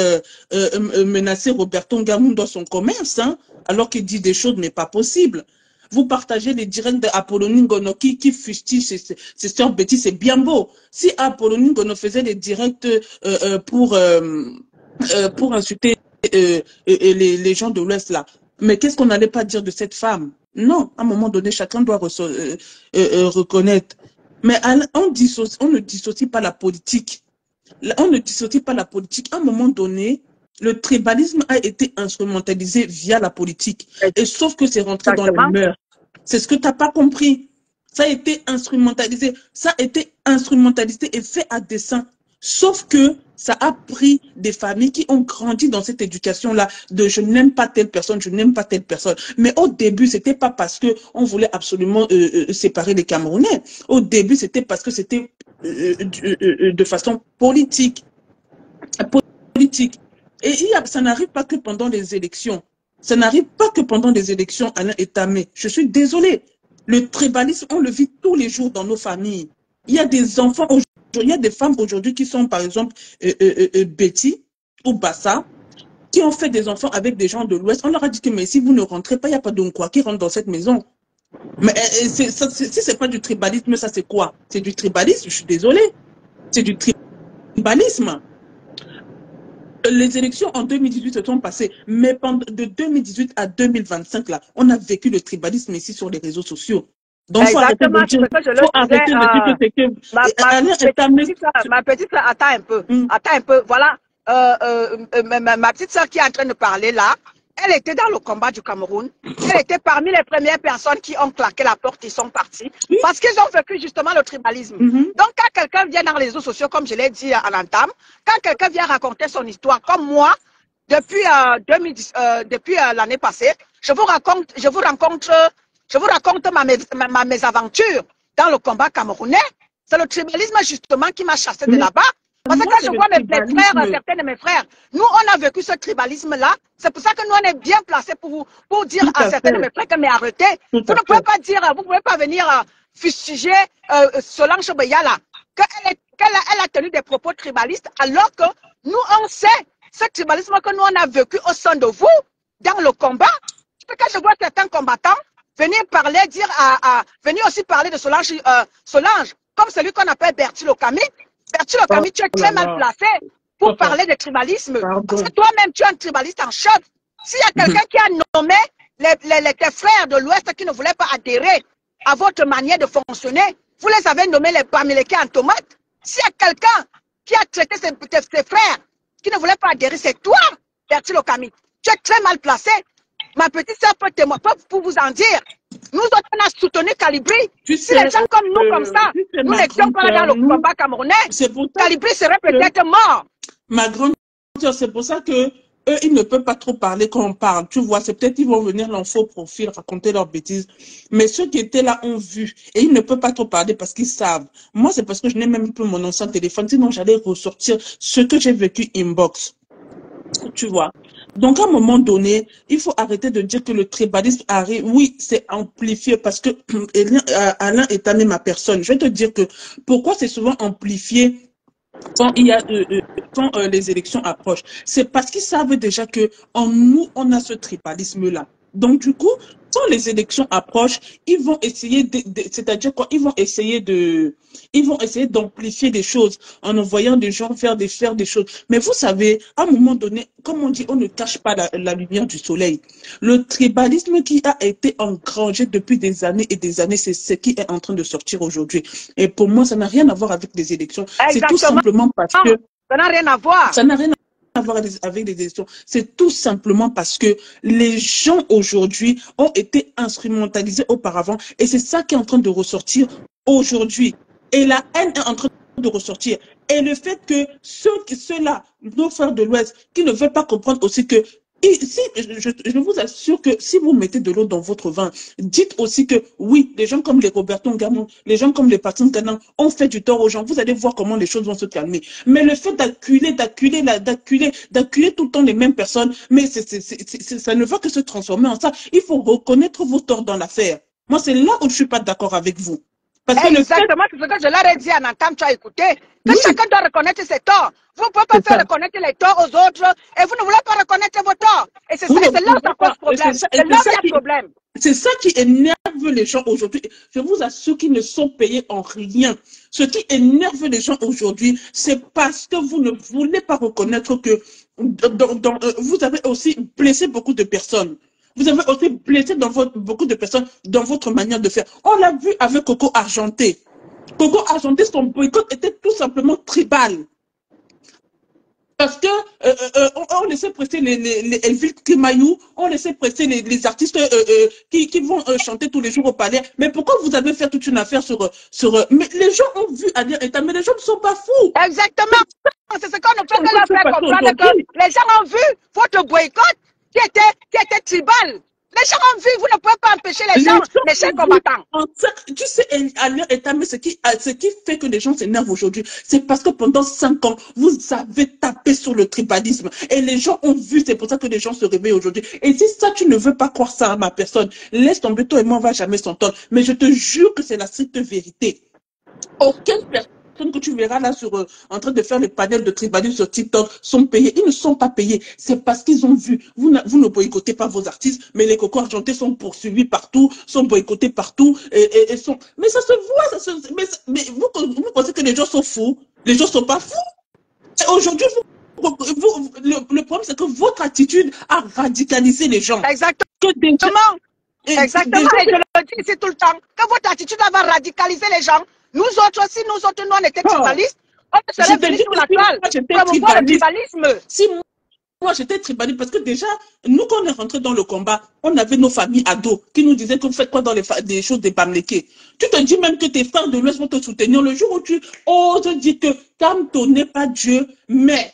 menacer Roberto Ngamou dans son commerce, hein, alors qu'il dit des choses, mais pas possible. Vous partagez les directs d'Apollonie Ngono qui fustige ses sœurs Betty, c'est bien beau. Si Apollonie Ngono faisait des directs pour insulter les gens de l'Ouest là, mais qu'est-ce qu'on n'allait pas dire de cette femme? Non, à un moment donné, chacun doit reconnaître. Mais on ne dissocie pas la politique. On ne dissocie pas la politique. À un moment donné, le tribalisme a été instrumentalisé via la politique. Et sauf que c'est rentré dans les mœurs. C'est ce que tu n'as pas compris. Ça a été instrumentalisé. Ça a été instrumentalisé et fait à dessein. Sauf que ça a pris des familles qui ont grandi dans cette éducation-là de je n'aime pas telle personne, je n'aime pas telle personne. Mais au début, c'était pas parce qu'on voulait absolument séparer les Camerounais. Au début, c'était parce que c'était de façon politique. Et ça n'arrive pas que pendant les élections. Ça n'arrive pas que pendant les élections, Alain Etamé. Je suis désolée. Le tribalisme, on le vit tous les jours dans nos familles. Il y a des enfants aujourd'hui, il y a des femmes aujourd'hui qui sont, par exemple, Betty ou Bassa. qui ont fait des enfants avec des gens de l'Ouest, on leur a dit que mais si vous ne rentrez pas, il n'y a pas d'Unkwa qui rentre dans cette maison. Mais si c'est pas du tribalisme, ça c'est quoi? C'est du tribalisme, je suis désolée. C'est du tribalisme. Les élections en 2018 se sont passées, mais de 2018 à 2025, là, on a vécu le tribalisme ici sur les réseaux sociaux. Donc, il faut arrêter de dire, ma petite soeur, attends un peu, voilà, ma petite soeur qui est en train de parler là, elle était dans le combat du Cameroun, elle était parmi les premières personnes qui ont claqué la porte, ils sont partis, parce qu'ils ont vécu justement le tribalisme. Donc, quand quelqu'un vient dans les réseaux sociaux, comme je l'ai dit à l'entame, quand quelqu'un vient raconter son histoire, comme moi, depuis l'année passée, je vous raconte ma mésaventure dans le combat camerounais. C'est le tribalisme justement qui m'a chassé de là-bas. Parce que quand je vois mes frères, certains de mes frères, nous on a vécu ce tribalisme-là. C'est pour ça que nous on est bien placés pour dire à certains de mes frères que mais arrêtez. Vous ne pouvez pas dire, vous ne pouvez pas venir fustiger Solange Beyala qu'elle a tenu des propos tribalistes alors que nous on sait ce tribalisme que nous on a vécu au sein de vous dans le combat. Quand je vois certains combattants venir parler, venir aussi parler de Solange, comme celui qu'on appelle Bertil Okami. Bertil Okami, tu es très mal placé pour parler de tribalisme. Parce que toi-même, tu es un tribaliste en choc. S'il y a quelqu'un qui a nommé tes frères de l'Ouest qui ne voulaient pas adhérer à votre manière de fonctionner, vous les avez nommés les Bamileke en tomate. S'il y a quelqu'un qui a traité ses frères qui ne voulaient pas adhérer, c'est toi, Bertil Okami. Tu es très mal placé. Ma petite soeur peut témoigner pour vous en dire. Nous autres, on a soutenu Calibri. Si les gens comme nous, comme ça, nous n'étions pas dans le combat camerounais, Calibri serait peut-être mort. Ma grande soeur, c'est pour ça que eux, ils ne peuvent pas trop parler quand on parle. Tu vois, c'est peut-être qu'ils vont venir dans faux profil, raconter leurs bêtises. Mais ceux qui étaient là ont vu. Et ils ne peuvent pas trop parler parce qu'ils savent. Moi, c'est parce que je n'ai même plus mon ancien téléphone. Sinon, j'allais ressortir ce que j'ai vécu inbox. Tu vois. Donc, à un moment donné, il faut arrêter de dire que le tribalisme arrive. Oui, c'est amplifié parce que Alain est amené ma personne. Je vais te dire que pourquoi c'est souvent amplifié quand il y a quand les élections approchent. C'est parce qu'ils savent déjà que en nous, on a ce tribalisme-là. Donc, du coup, quand les élections approchent, ils vont essayer c'est-à-dire quoi, ils vont essayer d'amplifier des choses en envoyant des gens faire des choses. Mais vous savez, à un moment donné, comme on dit, on ne cache pas la lumière du soleil. Le tribalisme qui a été engrangé depuis des années et des années, c'est ce qui est en train de sortir aujourd'hui. Et pour moi, ça n'a rien à voir avec les élections. C'est tout simplement parce que ça n'a rien à voir. Ça n'a rien à voir avec les élections. C'est tout simplement parce que les gens aujourd'hui ont été instrumentalisés auparavant et c'est ça qui est en train de ressortir aujourd'hui. Et la haine est en train de ressortir. Et le fait que ceux-là, nos frères de l'Ouest, qui ne veulent pas comprendre aussi que je vous assure que si vous mettez de l'eau dans votre vin, dites aussi que oui, les gens comme les Roberto Ngamon, les gens comme les Patins Canan ont fait du tort aux gens. Vous allez voir comment les choses vont se calmer. Mais le fait d'acculer tout le temps les mêmes personnes, mais ça ne va que se transformer en ça. Il faut reconnaître vos torts dans l'affaire. Moi, c'est là où je ne suis pas d'accord avec vous. Parce que exactement, c'est ce que je leur ai dit à Nantam, tu as écouté, que chacun doit reconnaître ses torts. Vous ne pouvez pas faire reconnaître les torts aux autres et vous ne voulez pas reconnaître vos torts. Et c'est là où ça pose problème. C'est là où il y a problème. C'est ça qui énerve les gens aujourd'hui. Je vous assure qu'ils ne sont payés en rien. Ce qui énerve les gens aujourd'hui, c'est parce que vous ne voulez pas reconnaître que vous avez aussi blessé beaucoup de personnes. Vous avez aussi blessé beaucoup de personnes dans votre manière de faire. On l'a vu avec Coco Argenté. Coco Argenté, son boycott était tout simplement tribal. Parce que on laissait presser les Elville Kimayou, on laissait presser les artistes qui vont chanter tous les jours au palais. Mais pourquoi vous avez fait toute une affaire sur mais les gens ont vu Adir Etam, mais les gens ne sont pas fous. Exactement. C'est ce qu'on ne peut pas leur faire comprendre que les gens ont vu votre boycott qui était tribal. Les gens ont vu, vous ne pouvez pas empêcher les gens, les chers combattants. Tu sais, Adir Etam, ce qui fait que les gens s'énervent aujourd'hui, c'est parce que pendant 5 ans, vous avez tapé sur le tribalisme. Et les gens ont vu, c'est pour ça que les gens se réveillent aujourd'hui. Et si ça, tu ne veux pas croire ça à ma personne, laisse tomber, toi et moi, on ne va jamais s'entendre. Mais je te jure que c'est la stricte vérité. Aucune personne que tu verras là en train de faire les panels de tribalisme sur TikTok sont payés. Ils ne sont pas payés. C'est parce qu'ils ont vu. Vous ne boycottez pas vos artistes, mais les cocos argentés sont poursuivis partout, sont boycottés partout. Et sont... Mais ça se voit. Mais vous pensez que les gens sont fous? Les gens ne sont pas fous. Aujourd'hui, le problème, c'est que votre attitude a radicalisé les gens. Exactement. Exactement. Et je le dis ici tout le temps. Que votre attitude va radicaliser les gens. Nous autres aussi, nous, on était tribalistes. On serait venus sur la toile. Promouvoir le tribalisme. Si moi, j'étais tribaliste parce que déjà, nous, quand on est rentré dans le combat, on avait nos familles ados qui nous disaient que vous faites quoi dans des choses des Bamlékés. Tu te dis même que tes frères de l'Ouest vont te soutenir le jour où tu oses dire que Kamto n'est pas Dieu, mais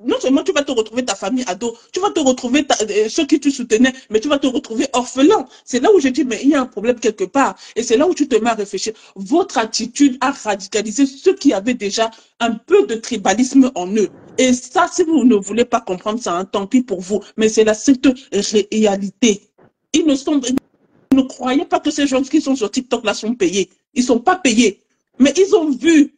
non seulement tu vas te retrouver ta famille ado, tu vas te retrouver ceux qui tu soutenais, mais tu vas te retrouver orphelin. C'est là où je dis, mais il y a un problème quelque part. Et c'est là où tu te mets à réfléchir. Votre attitude a radicalisé ceux qui avaient déjà un peu de tribalisme en eux. Et ça, si vous ne voulez pas comprendre ça, hein, tant pis pour vous. Mais c'est la stricte réalité. Ne croyez pas que ces gens qui sont sur TikTok là sont payés. Ils ne sont pas payés. Mais ils ont vu.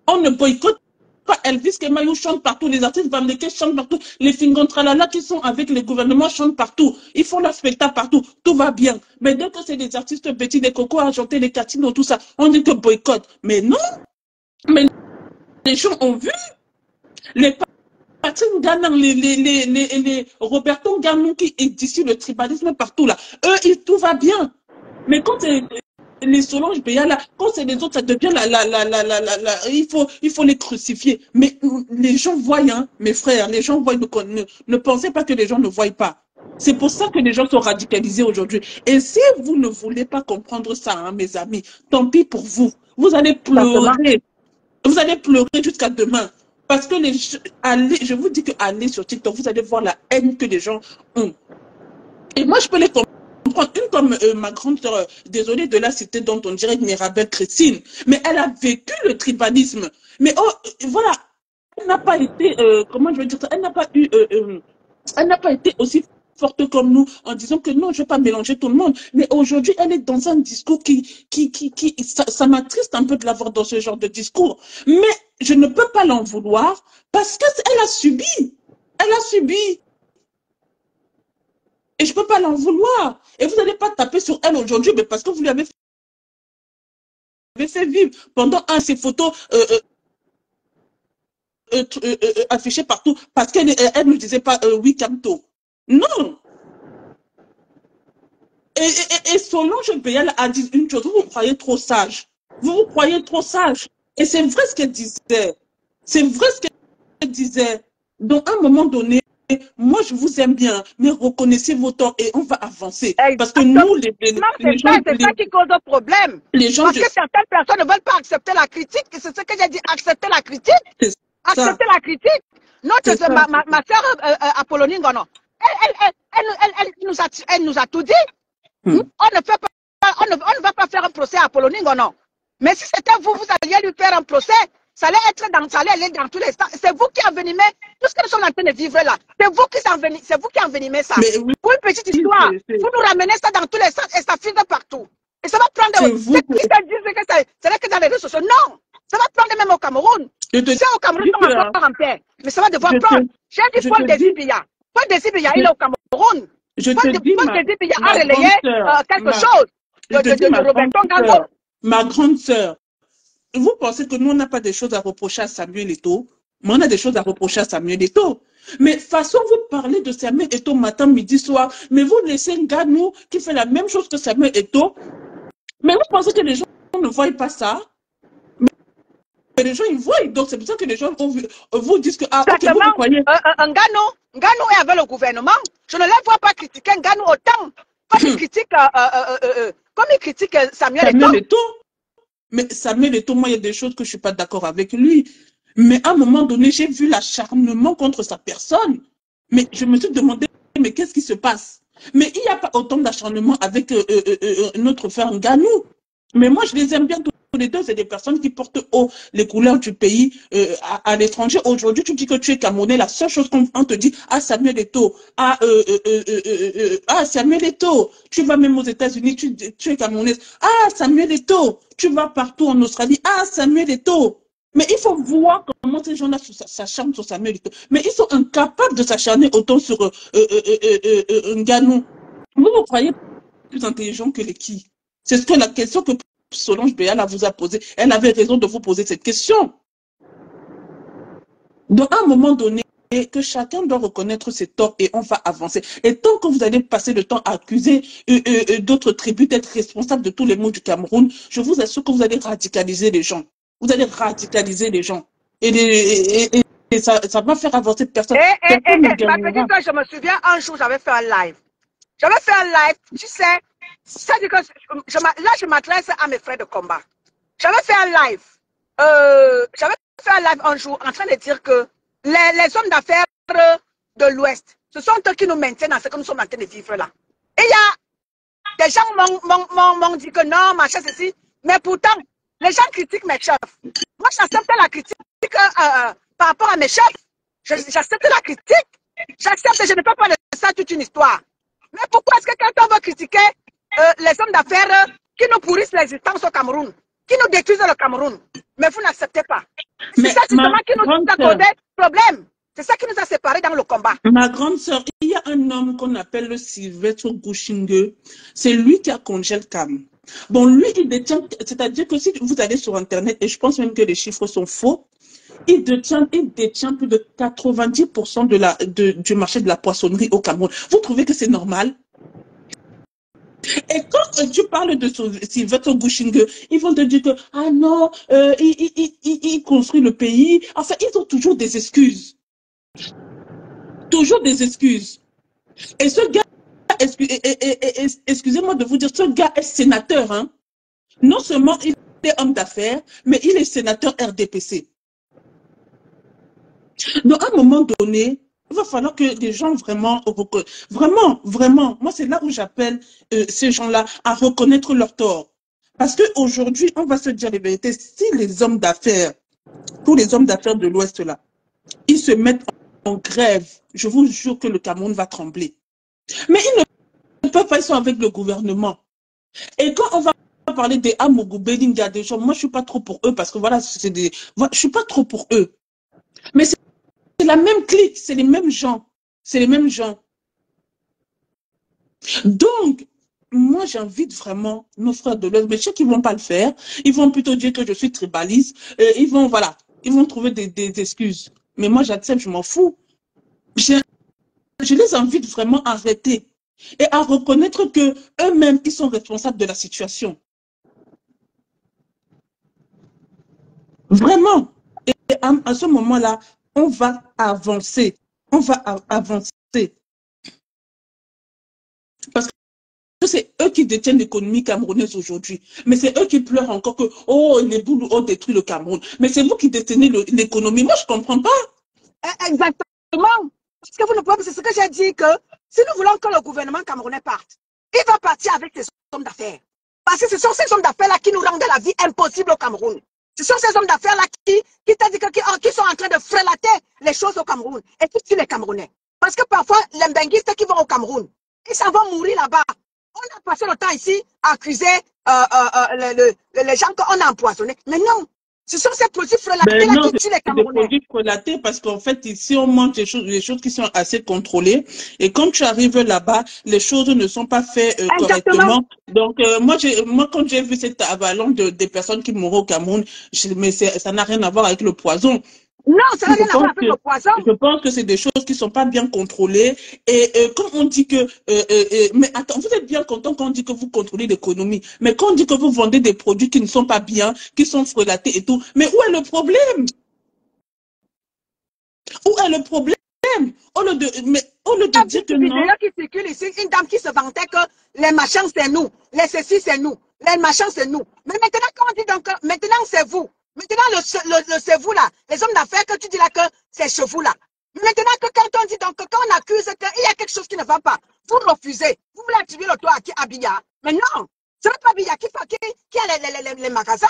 On ne boycotte pas Elvis Kemayou chante partout, les artistes Bamlékés chantent partout, les Fingontralala qui sont avec les gouvernements chantent partout, ils font leur spectacle partout, tout va bien. Mais dès que c'est des artistes petits, les cocos argentés, les catinos, tout ça, on dit que boycott. Mais non, mais les gens ont vu. Les Patrick Ganan, les Roberto Ganon qui édicient le tribalisme partout là, eux, tout va bien. Mais quand les Solange Béala, quand c'est les autres, ça devient il faut les crucifier. Mais les gens voient, hein, mes frères, les gens voient, ne pensez pas que les gens ne voient pas. C'est pour ça que les gens sont radicalisés aujourd'hui. Et si vous ne voulez pas comprendre ça, hein, mes amis, tant pis pour vous. Vous allez pleurer. Vous allez pleurer jusqu'à demain. Parce que je vous dis que allez sur TikTok, vous allez voir la haine que les gens ont. Et moi, je peux les comprendre. Une comme ma grande sœur, désolée de la cité dont on dirait Mirabelle Christine, mais elle a vécu le tribalisme. Mais voilà, elle n'a pas été, comment je veux dire ça, elle n'a pas été aussi forte comme nous en disant que non, je ne vais pas mélanger tout le monde. Mais aujourd'hui, elle est dans un discours ça m'attriste un peu de l'avoir dans ce genre de discours. Mais je ne peux pas l'en vouloir parce qu'elle a subi. Elle a subi. Et je ne peux pas l'en vouloir. Et vous n'allez pas taper sur elle aujourd'hui, mais parce que vous lui avez fait vivre pendant ces photos affichées partout, parce qu'elle ne disait pas oui, Kamto. Non. Et Solange Béala a dit une chose, vous vous croyez trop sage. Vous vous croyez trop sage. Et c'est vrai ce qu'elle disait. C'est vrai ce qu'elle disait. Donc, à un moment donné, moi, je vous aime bien, mais reconnaissez vos torts et on va avancer. Exactement. Parce que nous, les gens... C'est ça qui cause le problème. Les gens, parce que certaines personnes ne veulent pas accepter la critique. Et c'est ce que j'ai dit, accepter la critique. Accepter la critique. Notre, ma sœur Apollonie Ngono, elle nous a tout dit. On ne va pas faire un procès à Apollonie Ngono. Mais si c'était vous, vous alliez lui faire un procès. Ça allait aller dans tous les sens. C'est vous qui envenimez tout ce que nous sommes en train de vivre là. C'est vous qui envenimez ça. Oui, pour une petite histoire, vous nous ramenez ça dans tous les sens et ça filtre partout. Et ça va prendre... C'est qui disent que c'est que dans les réseaux sociaux. Non, ça va prendre même au Cameroun. C'est au Cameroun qu'on va encore en paix. Mais ça va devoir prendre. J'ai dit Paul Désir-Biya. Paul Désir-Biya, il est au Cameroun. Paul Désir-Biya a relayé quelque chose de Roberto Ganon. Ma grande sœur, vous pensez que nous, on n'a pas des choses à reprocher à Samuel Eto'o? Mais on a des choses à reprocher à Samuel Eto'o. Mais façon, vous parlez de Samuel Eto'o matin, midi, soir, mais vous laissez un gars, nous, qui fait la même chose que Samuel Eto'o. Mais vous pensez que les gens ne voient pas ça? Mais les gens, ils voient. Donc, c'est pour ça que les gens vous disent que, ok, vous croyez. Nganou est avec le gouvernement. Je ne les vois pas critiquer Nganou autant. Comme il critique Samuel Eto'o. Mais Samuel Eto'o, moi, il y a des choses que je ne suis pas d'accord avec lui. Mais à un moment donné, j'ai vu l'acharnement contre sa personne. Mais je me suis demandé, mais qu'est-ce qui se passe? Mais il n'y a pas autant d'acharnement avec notre frère Nganou. Mais moi, je les aime bien tous les deux. C'est des personnes qui portent haut les couleurs du pays à l'étranger. Aujourd'hui, tu dis que tu es Camerounais. La seule chose qu'on te dit, Samuel Eto'o, Samuel Eto'o, tu vas même aux États-Unis, tu es Camerounaise. Samuel Eto'o, tu vas partout en Australie. Samuel Eto'o. Mais il faut voir comment ces gens-là s'acharnent sur Samuel Eto'o. Mais ils sont incapables de s'acharner autant sur Ngannou. Vous croyez plus intelligent que les qui? C'est ce que la question que Solange Béal vous a posée. Elle avait raison de vous poser cette question. Donc, à un moment donné, que chacun doit reconnaître ses torts et on va avancer. Et tant que vous allez passer le temps à accuser d'autres tribus d'être responsables de tous les maux du Cameroun, je vous assure que vous allez radicaliser les gens. Vous allez radicaliser les gens. Et ça va faire avancer personne. Je me souviens, un jour, j'avais fait un live. J'avais fait un live, tu sais, ça dit que là, je m'adresse à mes frères de combat. J'avais fait un live. Un jour en train de dire que les hommes d'affaires de l'Ouest, ce sont eux qui nous maintiennent dans ce que nous sommes en train de vivre là. Et il y a des gens m'ont dit que non, machin, ceci. Mais pourtant, les gens critiquent mes chefs. Moi, j'accepte la critique par rapport à mes chefs. J'accepte la critique. J'accepte, je ne peux pas laisser ça toute une histoire. Mais pourquoi est-ce que quand on veut critiquer les hommes d'affaires qui nous pourrissent l'existence au Cameroun, qui nous détruisent le Cameroun, mais vous n'acceptez pas? C'est ça justement qui nous a causé problème. C'est ça qui nous a séparés dans le combat. Ma grande sœur, il y a un homme qu'on appelle le Sylvestre Gouchingue. C'est lui qui a congé le Cam. Bon, lui, il détient, c'est-à-dire que si vous allez sur Internet, et je pense même que les chiffres sont faux, il détient plus de 90% du marché de la poissonnerie au Cameroun. Vous trouvez que c'est normal? Et quand tu parles de Sylvestre Gouchingue, ils vont te dire que, ah non, il construit le pays. Enfin, ils ont toujours des excuses. Toujours des excuses. Et ce gars, excusez-moi de vous dire, ce gars est sénateur. Hein. Non seulement il est homme d'affaires, mais il est sénateur RDPC. Donc, à un moment donné, il va falloir que les gens vraiment, moi, c'est là où j'appelle ces gens-là à reconnaître leur tort. Parce qu'aujourd'hui, on va se dire la vérité, si les hommes d'affaires, tous les hommes d'affaires de l'Ouest, là, ils se mettent en grève, je vous jure que le Cameroun va trembler. Mais ils ne peuvent pas, ils sont avec le gouvernement. Et quand on va parler des Amougou, Belinga, des gens, moi, je ne suis pas trop pour eux, parce que voilà, je ne suis pas trop pour eux. Mais c'est la même clique, c'est les mêmes gens. C'est les mêmes gens. Donc, moi, j'invite vraiment nos frères de l'Ouest, mais je sais qu'ils ne vont pas le faire. Ils vont plutôt dire que je suis tribaliste. Ils vont, voilà, ils vont trouver des excuses. Mais moi, j'accepte, je m'en fous. Je les invite vraiment à arrêter et à reconnaître qu'eux-mêmes, ils sont responsables de la situation. Vraiment. Et à ce moment-là, on va avancer. On va avancer. Parce que c'est eux qui détiennent l'économie camerounaise aujourd'hui. Mais c'est eux qui pleurent encore que, oh, les boules ont détruit le Cameroun. Mais c'est vous qui détenez l'économie. Moi, je ne comprends pas. Exactement. Parce que vous ne pouvez pas, c'est ce que j'ai dit, que si nous voulons que le gouvernement camerounais parte, il va partir avec ses hommes d'affaires. Parce que ce sont ces hommes d'affaires-là qui nous rendent la vie impossible au Cameroun. Ce sont ces hommes d'affaires-là qui sont en train de frélater les choses au Cameroun et qui tuent les Camerounais. Parce que parfois, les benguistes qui vont au Cameroun, ils s'en vont mourir là-bas. On a passé le temps ici à accuser les gens qu'on a empoisonnés. Mais non, ce sont ces produits frélatés qui tuent les Camerounais. Des produits frélatés parce qu'en fait, ici, on mange des choses qui sont assez contrôlées. Et quand tu arrives là-bas, les choses ne sont pas faites correctement. Donc, moi, quand j'ai vu cette avalanche des personnes qui mourent au Cameroun, mais ça n'a rien à voir avec le poison. Non, ça n'a rien à voir avec le poison. Je pense que c'est des choses qui ne sont pas bien contrôlées. Et comme on dit que... mais attends, vous êtes bien content quand on dit que vous contrôlez l'économie. Mais quand on dit que vous vendez des produits qui ne sont pas bien, qui sont frélatés et tout. Mais où est le problème? Où est le problème? Au lieu de dire que non... qui circule ici, une dame qui se vantait que les machins c'est nous, les ceci c'est nous, les machins c'est nous. Mais maintenant, quand on dit donc, maintenant c'est vous. Maintenant, c'est vous là, les hommes d'affaires que tu dis là que c'est chez vous là. Maintenant que quand on dit donc, quand on accuse qu'il y a quelque chose qui ne va pas, vous refusez, vous voulez attribuer le toit à qui? À Biya. Mais non, ce n'est pas Biya qui a les magasins.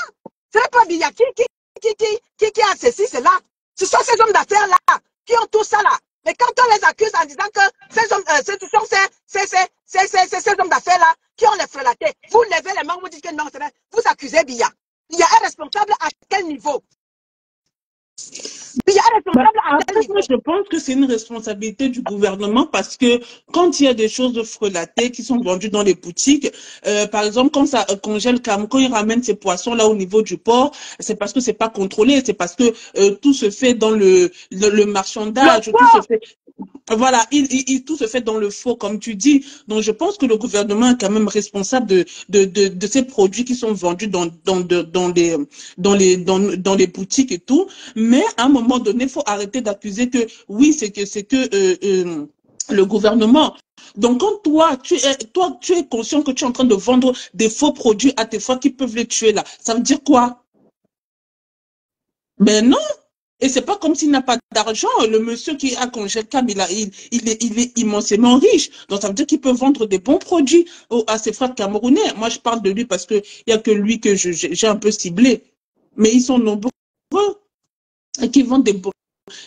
Ce n'est pas Biya qui a ceci, cela. Ce sont ces hommes d'affaires là qui ont tout ça là. Mais quand on les accuse en disant que ces hommes, ces hommes d'affaires là qui ont les frélatés, vous levez les mains, vous dites que non, vous accusez Biya. Il y a un responsable à quel niveau? Il y a un responsable à tel Après, niveau. moi, je pense que c'est une responsabilité du gouvernement parce que quand il y a des choses frelatées qui sont vendues dans les boutiques, par exemple, quand ça congèle, quand ils ramènent ces poissons là au niveau du port, c'est parce que c'est pas contrôlé, c'est parce que tout se fait dans le marchandage, Le tout se faux. fait. Voilà, tout se fait dans le faux, comme tu dis. Donc, je pense que le gouvernement est quand même responsable de ces produits qui sont vendus dans les boutiques et tout. Mais à un moment donné, il faut arrêter d'accuser que, oui, c'est que le gouvernement. Donc, quand toi, tu es conscient que tu es en train de vendre des faux produits à tes frères qui peuvent les tuer là, ça veut dire quoi? Ben non. Et c'est pas comme s'il n'a pas d'argent. Le monsieur qui a congé Cam, il est immensément riche. Donc ça veut dire qu'il peut vendre des bons produits à ses frères camerounais. Moi, je parle de lui parce que il y a que lui que j'ai un peu ciblé. Mais ils sont nombreux et qui vendent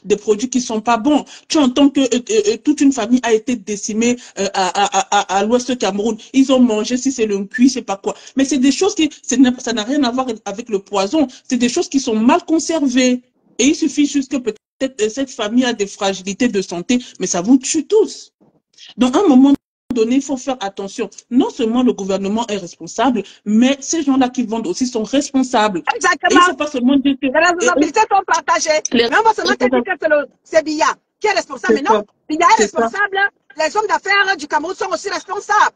des produits qui sont pas bons. Tu entends que toute une famille a été décimée à l'ouest Cameroun. Ils ont mangé, si c'est le cuit, c'est pas quoi. Mais c'est des choses ça n'a rien à voir avec le poison. C'est des choses qui sont mal conservées. Et il suffit juste que peut-être cette famille a des fragilités de santé, mais ça vous tue tous. Donc, à un moment donné, il faut faire attention. Non seulement le gouvernement est responsable, mais ces gens-là qui vendent aussi sont responsables. Et il Exactement. ne faut pas seulement dire que... Les responsabilités sont partagées. Mais on va seulement te dire que c'est Biya qui est responsable. Mais non, Biya est responsable. Les hommes d'affaires du Cameroun sont aussi responsables.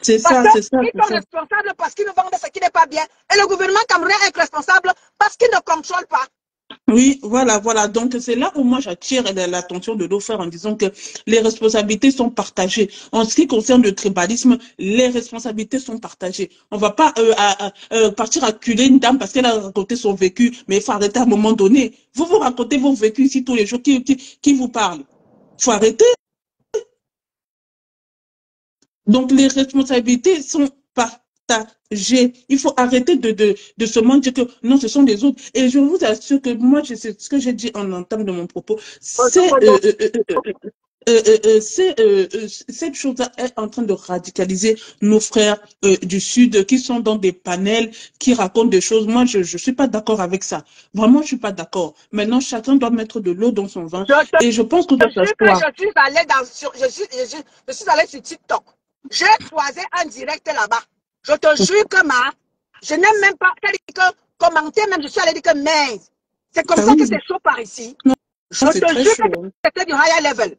C'est ça, c'est ça. Ils sont responsables parce qu'ils nous vendent ce qui n'est pas bien. Et le gouvernement camerounais est responsable parce qu'il ne contrôle pas. Oui, voilà, voilà. Donc, c'est là où moi j'attire l'attention de nos frères en disant que les responsabilités sont partagées. En ce qui concerne le tribalisme, les responsabilités sont partagées. On va pas partir acculer une dame parce qu'elle a raconté son vécu, mais il faut arrêter à un moment donné. Vous racontez vos vécus ici tous les jours. Qui vous parle? Il faut arrêter. Donc, les responsabilités sont partagées. Il faut arrêter de se mentir que non, ce sont les autres. Et je vous assure que moi, c'est ce que j'ai dit en entame de mon propos, cette chose-là est en train de radicaliser nos frères du Sud qui sont dans des panels, qui racontent des choses. Moi, je suis pas d'accord avec ça. Vraiment, je suis pas d'accord. Maintenant, chacun doit mettre de l'eau dans son vin. Et je pense que je suis allée sur TikTok. J'ai croisé un direct là-bas. Je te jure que je n'aime même pas, que commenter même, je suis allée dire que mais c'est comme ça que c'est chaud par ici. Non, je te jure que c'était du higher level.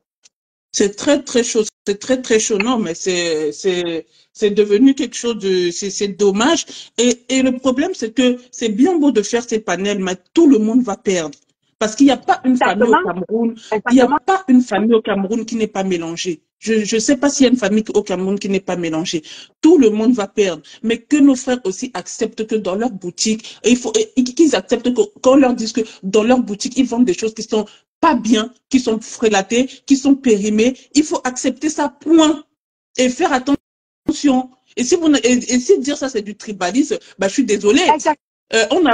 C'est très, très chaud. C'est très, très chaud. Non, mais c'est devenu quelque chose de, c'est dommage. Et le problème, c'est que c'est bien beau de faire ces panels, mais tout le monde va perdre. Parce qu'il n'y a pas une famille au Cameroun, il n'y a pas une famille au Cameroun qui n'est pas mélangée. Je sais pas s'il y a une famille au Cameroun qui n'est pas mélangée. Tout le monde va perdre. Mais que nos frères aussi acceptent que dans leur boutique, qu'ils acceptent qu'on leur dise que dans leur boutique, ils vendent des choses qui sont pas bien, qui sont frélatées, qui sont périmées. Il faut accepter ça, point. Et faire attention. Et si dire ça, c'est du tribalisme, bah, je suis désolée. On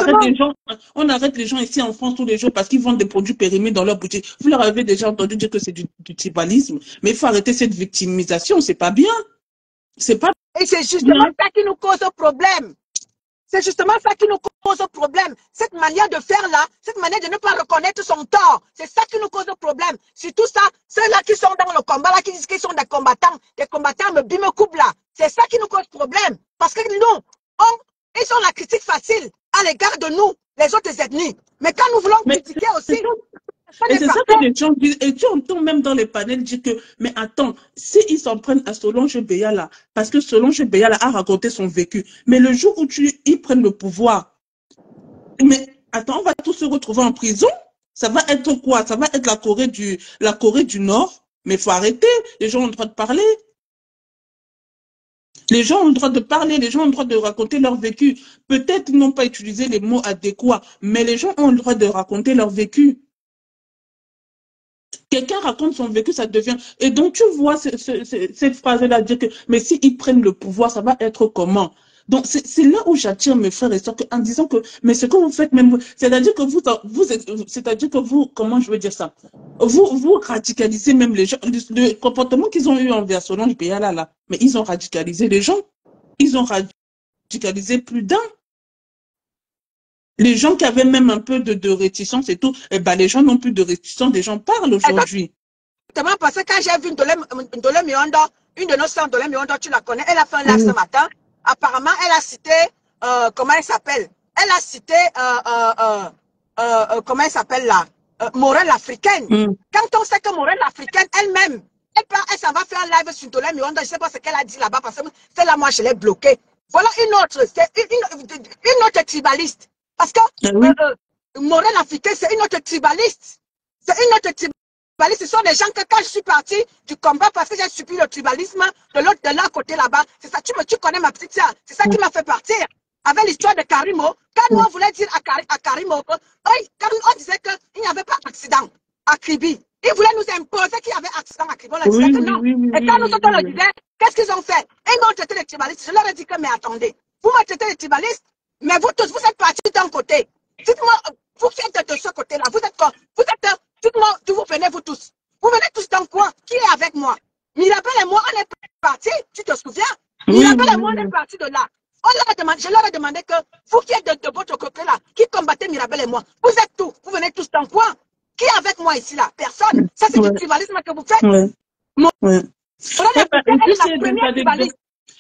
arrête les gens ici en France tous les jours parce qu'ils vendent des produits périmés dans leur boutique. Vous leur avez déjà entendu dire que c'est du tribalisme, mais il faut arrêter cette victimisation, c'est pas bien. C'est pas. Et c'est justement ça qui nous cause problème. C'est justement ça qui nous cause problème. Cette manière de faire là, cette manière de ne pas reconnaître son tort, c'est ça qui nous cause problème. Surtout ça, ceux-là qui sont dans le combat, là, qui disent qu'ils sont des combattants me coupent là. C'est ça qui nous cause problème. Parce que nous, ils ont la critique facile à l'égard de nous, les autres ethnies. Mais quand nous voulons critiquer aussi... Et c'est ça que les gens disent, et tu entends même dans les panels dire que, mais attends, s'ils s'en prennent à Solange Béala, parce que Solange Béala a raconté son vécu, mais le jour où ils prennent le pouvoir, mais attends, on va tous se retrouver en prison, ça va être quoi? Ça va être la Corée du Nord, mais il faut arrêter, les gens ont le droit de parler. Les gens ont le droit de parler, les gens ont le droit de raconter leur vécu. Peut-être ils n'ont pas utilisé les mots adéquats, mais les gens ont le droit de raconter leur vécu. Quelqu'un raconte son vécu, ça devient... Et donc, tu vois cette phrase-là dire que, mais s'ils prennent le pouvoir, ça va être comment? Donc, c'est là où j'attire mes frères et sœurs en disant que, mais ce que vous faites même, c'est-à-dire que vous, comment je veux dire ça? Vous radicalisez même les gens, le comportement qu'ils ont eu envers Solange Béala, là, mais ils ont radicalisé les gens. Ils ont radicalisé plus d'un. Les gens qui avaient même un peu de réticence et tout, eh ben, les gens n'ont plus de réticence, les gens parlent aujourd'hui. Exactement, parce que quand j'ai vu Ndolé Miondo, une de nos sœurs, Ndolé Miondo, tu la connais, elle a fait un live ce matin. Apparemment, elle a cité, comment elle s'appelle? Elle a cité, comment elle s'appelle là? Morel l'africaine. Quand on sait que Morel l'africaine elle-même, elle s'en va faire un live sur Ndolé Miondo, je ne sais pas ce qu'elle a dit là-bas, parce que celle-là, moi, je l'ai bloquée. Voilà une autre, c'est une autre tribaliste. Parce que Morel l'africaine, c'est une autre tribaliste. C'est une autre tribaliste. Ce sont des gens que quand je suis partie du combat parce que j'ai subi le tribalisme de l'autre côté là-bas, c'est ça, tu connais ma petite soeur, c'est ça qui m'a fait partir. Avec l'histoire de Karimo, quand nous on voulait dire à Karimo, quand on disait qu'il n'y avait pas d'accident à Kribi, ils voulaient nous imposer qu'il y avait accident à Kribi, on leur disait que non. Et quand nous autres on leur disait, qu'est-ce qu'ils ont fait? Ils m'ont traité les tribalistes, je leur ai dit que mais attendez, vous m'avez traité les tribalistes, mais vous tous, vous êtes partis d'un côté. Dites-moi, vous qui êtes de ce côté-là, dites-moi d'où vous venez, vous tous. Vous venez tous dans quoi? Qui est avec moi? Mirabel et moi, on est partis, tu te souviens? Mirabel et moi, on est partis de là. Je leur ai demandé que vous qui êtes de votre côté-là, qui combattez Mirabel et moi, vous êtes tous, vous venez tous dans quoi? Qui est avec moi ici, là? Personne. Ça, c'est du tribalisme que vous faites.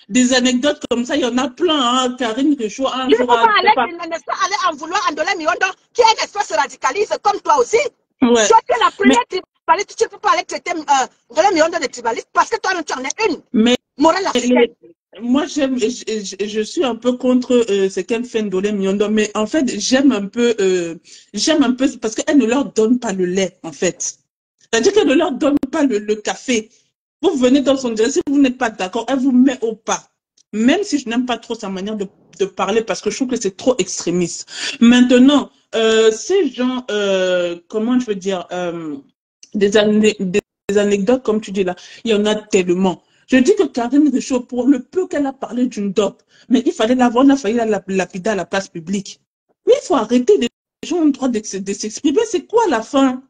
Des anecdotes comme ça, il y en a plein, hein. Karine Richaud, un jour. Il ne faut pas aller en vouloir à Ndolé Miondo, qui est un espace radicaliste comme toi aussi. Ouais. Toi, tu es la première tribaliste, tu ne peux pas aller traiter Ndolé Miondo de tribaliste parce que toi, tu en es une. Mais Morel l'africaine. Moi, je suis un peu contre ce qu'elle fait Ndolé Miondo, mais en fait, j'aime un peu parce qu'elle ne leur donne pas le lait, en fait. C'est-à-dire qu'elle ne leur donne pas le café. Vous venez dans son direct, si vous n'êtes pas d'accord, elle vous met au pas. Même si je n'aime pas trop sa manière de parler parce que je trouve que c'est trop extrémiste. Maintenant, ces gens, comment je veux dire, des anecdotes, comme tu dis là, il y en a tellement. Je dis que Karine Richaud, pour le peu qu'elle a parlé d'une dope, mais il fallait l'avoir, on a failli la lapider à la place publique. Mais il faut arrêter, les gens ont le droit de s'exprimer. C'est quoi la fin?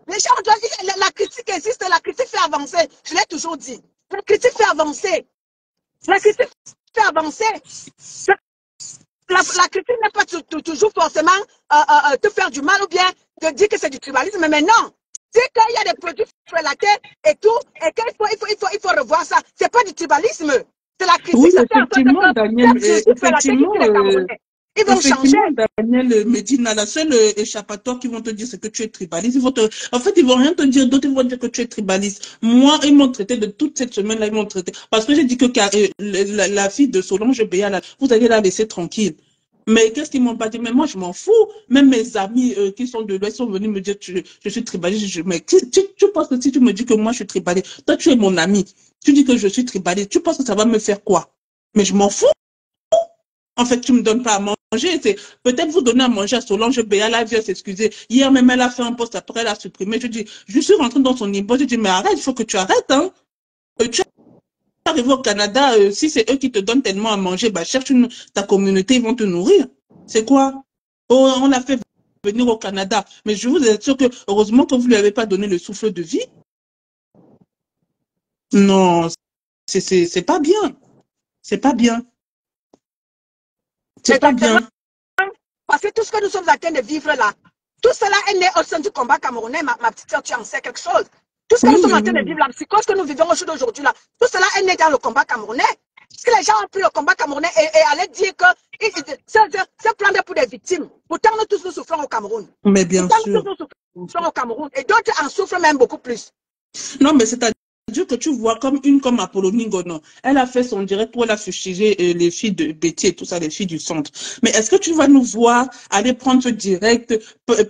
Les gens doivent dire, la critique existe, la critique fait avancer. Je l'ai toujours dit. La critique fait avancer. La critique fait avancer. La critique n'est pas toujours forcément te faire du mal ou bien te dire que c'est du tribalisme, mais non. C'est qu'il y a des produits frelatés et tout, et qu'il faut revoir ça. C'est pas du tribalisme. C'est la critique. Oui, effectivement, Daniel, effectivement, ils vont changer. Daniel Medina, la seule échappatoire qui vont te dire c'est que tu es tribaliste. En fait, ils vont rien te dire d'autre, ils vont dire que tu es tribaliste. Moi, ils m'ont traité de toute cette semaine-là, ils m'ont traité. Parce que j'ai dit que la fille de Solange Béa, vous allez la laisser tranquille. Mais qu'est-ce qu'ils m'ont pas dit? Mais moi, je m'en fous. Même mes amis qui sont de l'Ouest sont venus me dire que je suis tribaliste. Mais tu penses que si tu me dis que moi, je suis tribaliste, toi, tu es mon ami. Tu dis que je suis tribaliste, tu penses que ça va me faire quoi? Mais je m'en fous. En fait, tu me donnes pas à manger. Peut-être vous donner à manger à Solange Béa, elle vient s'excuser. Hier même, elle a fait un post, après elle a supprimé. Je suis rentrée dans son inbox, je dis, mais arrête, il faut que tu arrêtes, hein. Tu arrives au Canada, si c'est eux qui te donnent tellement à manger, bah, cherche ta communauté, ils vont te nourrir. C'est quoi? Oh, on l'a fait venir au Canada. Mais je vous assure que, heureusement que vous ne lui avez pas donné le souffle de vie. Non, c'est pas bien. C'est pas bien. C'est pas bien. Parce que tout ce que nous sommes en train de vivre là, tout cela est né au sein du combat camerounais. Ma petite soeur, tu en sais quelque chose. Tout ce que nous sommes en train de vivre, la psychose que nous vivons aujourd'hui là, tout cela est né dans le combat camerounais. Parce que les gens ont pris le combat camerounais et allaient dire que c'est prendre pour des victimes. Pourtant, nous tous nous souffrons au Cameroun. Mais bien sûr. Nous souffrons au Cameroun. Et d'autres en souffrent même beaucoup plus. Non, mais c'est-à-dire que tu vois comme Apollonie Gonon. Elle a fait son direct où elle a fustigé les filles de Betty et tout ça, les filles du centre. Mais est-ce que tu vas nous voir aller prendre ce direct,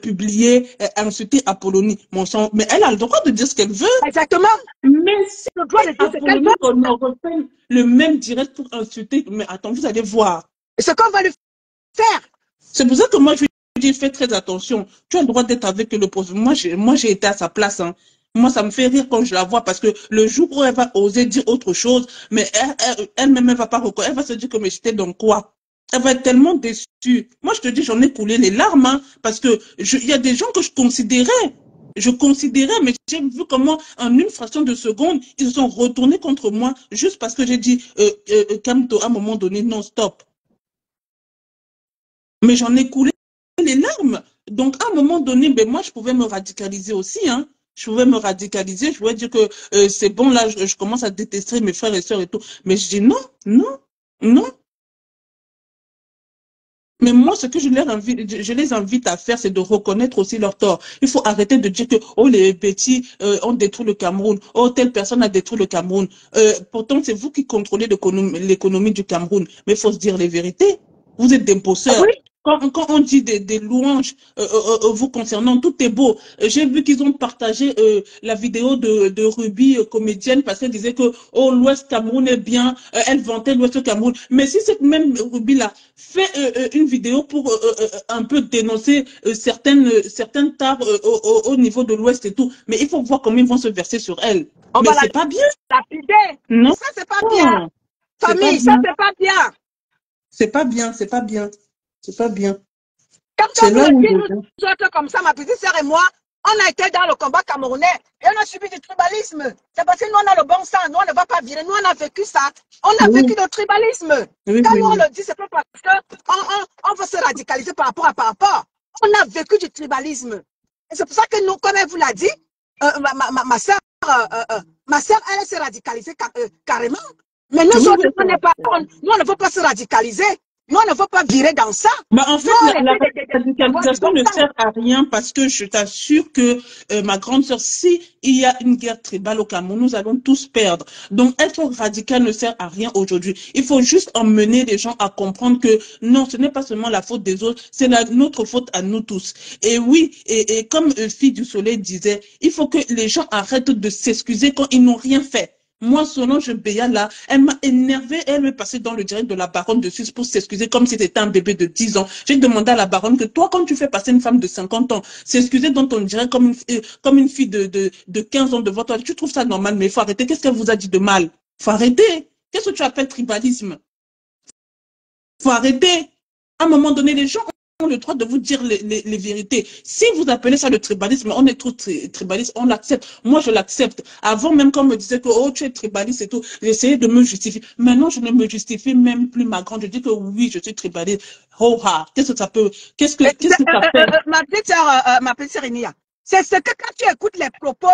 publier, insulter Apollonie, mon sang? Mais elle a le droit de dire ce qu'elle veut. Exactement. Mais si le droit de dire ce qu'elle veut, on refait le même direct pour insulter. Mais attends, vous allez voir. Et ce qu'on va lui faire. C'est pour ça que moi, je lui dis, fais très attention. Tu as le droit d'être avec le poste. Moi, j'ai été à sa place, hein. Moi, ça me fait rire quand je la vois parce que le jour où elle va oser dire autre chose, mais elle-même, elle va pas reconnaître. Elle va se dire que mais j'étais dans quoi? Elle va être tellement déçue. Moi, je te dis, j'en ai coulé les larmes, hein, parce que il y a des gens que je considérais, mais j'ai vu comment, en une fraction de seconde, ils se sont retournés contre moi juste parce que j'ai dit, Kamto, à un moment donné, non, stop. Mais j'en ai coulé les larmes. Donc, à un moment donné, ben, moi, je pouvais me radicaliser aussi. Hein. Je pouvais me radicaliser. Je pouvais dire que c'est bon, là, je commence à détester mes frères et sœurs et tout. Mais je dis non, non, non. Mais moi, ce que je les invite à faire, c'est de reconnaître aussi leur tort. Il faut arrêter de dire que, oh, les petits ont détruit le Cameroun. Oh, telle personne a détruit le Cameroun. Pourtant, c'est vous qui contrôlez l'économie du Cameroun. Mais il faut se dire les vérités. Vous êtes des bosseurs. Oui. Quand on dit des louanges vous concernant, tout est beau. J'ai vu qu'ils ont partagé la vidéo de Ruby, comédienne, parce qu'elle disait que oh, l'Ouest Cameroun est bien, elle vantait l'Ouest Cameroun. Mais si cette même Ruby-là fait une vidéo pour un peu dénoncer certaines tares au niveau de l'Ouest et tout, mais il faut voir comment ils vont se verser sur elle. On Mais va c'est pas bien. lapider. Non. Ça, c'est pas bien. Famille, ça, c'est pas bien. C'est pas bien, c'est pas bien. C'est pas bien. Quand on nous dit, nous autres comme ça, ma petite sœur et moi, on a été dans le combat camerounais et on a subi du tribalisme. C'est parce que nous, on a le bon sens. Nous, on ne va pas virer. Nous, on a vécu ça. On a vécu le tribalisme. Quand nous, on le dit, c'est pas parce qu'on veut se radicaliser par rapport à par rapport. On a vécu du tribalisme. Et c'est pour ça que nous, comme elle vous l'a dit, ma sœur, elle s'est radicalisée carrément. Mais nous autres, nous, on ne veut pas se radicaliser. Nous, on ne veut pas virer dans ça. Bah, en fait, la radicalisation ne sert à rien parce que je t'assure que ma grande sœur, si il y a une guerre tribale au Cameroun, nous allons tous perdre. Donc, être radical ne sert à rien aujourd'hui. Il faut juste emmener les gens à comprendre que non, ce n'est pas seulement la faute des autres, c'est notre faute à nous tous. Et oui, et comme Fille du Soleil disait, il faut que les gens arrêtent de s'excuser quand ils n'ont rien fait. Moi, Solange Béa, là, elle m'a énervée. Elle m'est passée dans le direct de la baronne de Suisse pour s'excuser comme si c'était un bébé de 10 ans. J'ai demandé à la baronne que toi, quand tu fais passer une femme de 50 ans, s'excuser dans ton direct comme une fille de 15 ans devant toi, tu trouves ça normal, mais il faut arrêter. Qu'est-ce qu'elle vous a dit de mal? Il faut arrêter. Qu'est-ce que tu appelles tribalisme? Il faut arrêter. À un moment donné, les gens ont le droit de vous dire les vérités. Si vous appelez ça le tribalisme, on est trop tribaliste, on l'accepte. Moi, je l'accepte. Avant, même quand on me disait que oh, tu es tribaliste et tout, j'essayais de me justifier. Maintenant, je ne me justifie même plus, ma grande. Je dis que oui, je suis tribaliste. Oh, qu'est-ce que ça peut, qu'est-ce que ça fait? Ma petite sœur Inia, c'est ce que quand tu écoutes les propos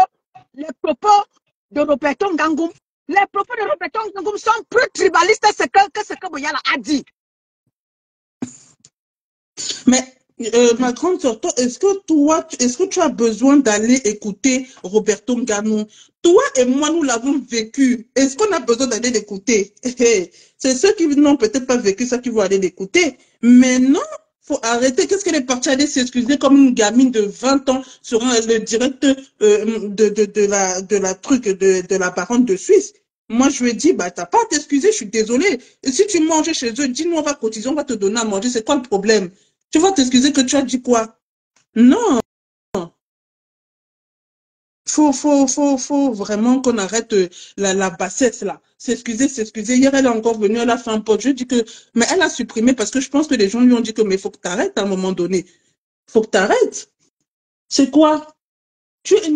de Roberto Ngangoum, les propos de Roberto Ngangoum sont plus tribalistes que ce que Boyala a dit. Mais ma grande sœur, est-ce que tu as besoin d'aller écouter Roberto Ngannou? Toi et moi, nous l'avons vécu. Est-ce qu'on a besoin d'aller l'écouter? C'est ceux qui n'ont peut-être pas vécu ça qui vont aller l'écouter. Mais non, faut arrêter. Qu'est-ce qu'elle est partie aller s'excuser comme une gamine de 20 ans sur le direct de la baronne de Suisse? Moi, je lui ai dit, bah, t'as pas à t'excuser, je suis désolée. Et si tu manges chez eux, dis-nous, on va cotiser, on va te donner à manger. C'est quoi le problème? Tu vas t'excuser que tu as dit quoi? Non. Faut vraiment qu'on arrête la bassesse, là. S'excuser. Hier, elle est encore venue, elle a fait un pote. Je dis que, mais elle a supprimé parce que je pense que les gens lui ont dit que, mais faut que t'arrêtes à un moment donné. Faut que t'arrêtes. C'est quoi? Tu es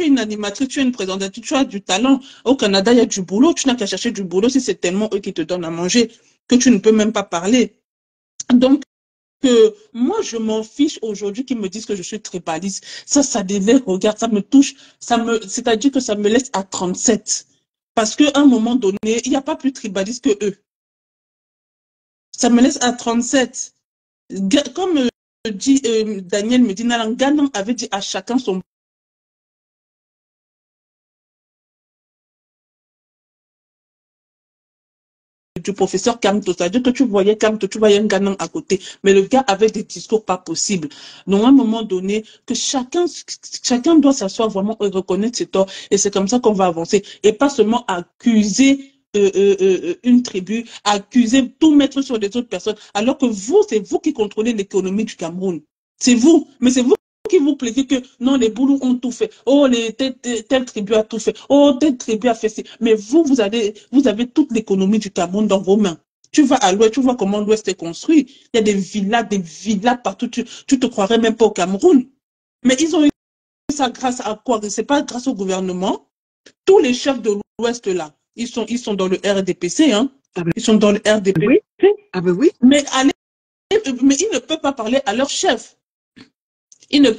une animatrice, tu es une présentatrice, tu as du talent. Au Canada, il y a du boulot. Tu n'as qu'à chercher du boulot si c'est tellement eux qui te donnent à manger que tu ne peux même pas parler. Donc, moi, je m'en fiche aujourd'hui qu'ils me disent que je suis tribaliste. Ça les regarde, ça me touche. C'est-à-dire que ça me laisse à 37. Parce qu'à un moment donné, il n'y a pas plus tribaliste que eux. Ça me laisse à 37. Comme dit Daniel Medina, Ganon avait dit à chacun son du professeur Kamto, c'est-à-dire que tu voyais Kamto, tu voyais un Ganon à côté, mais le gars avait des discours pas possibles. Donc à un moment donné, que chacun doit s'asseoir vraiment et reconnaître ses torts, et c'est comme ça qu'on va avancer, et pas seulement accuser une tribu, accuser, tout mettre sur les autres personnes, alors que vous, c'est vous qui contrôlez l'économie du Cameroun. C'est vous, mais c'est vous qui vous plaisez que non, les boulous ont tout fait. Oh, telle tribu a tout fait. Oh, telle tribu a fait ça. Mais vous avez toute l'économie du Cameroun dans vos mains. Tu vas à l'ouest, tu vois comment l'ouest est construit. Il y a des villas partout. Tu te croirais même pas au Cameroun. Mais ils ont eu ça grâce à quoi? C'est pas grâce au gouvernement. Tous les chefs de l'ouest là, ils sont dans le RDPC, hein. Ils sont dans le RDPC. Ah ben oui. Mais allez mais ils ne peuvent pas parler à leur chef. Ils ne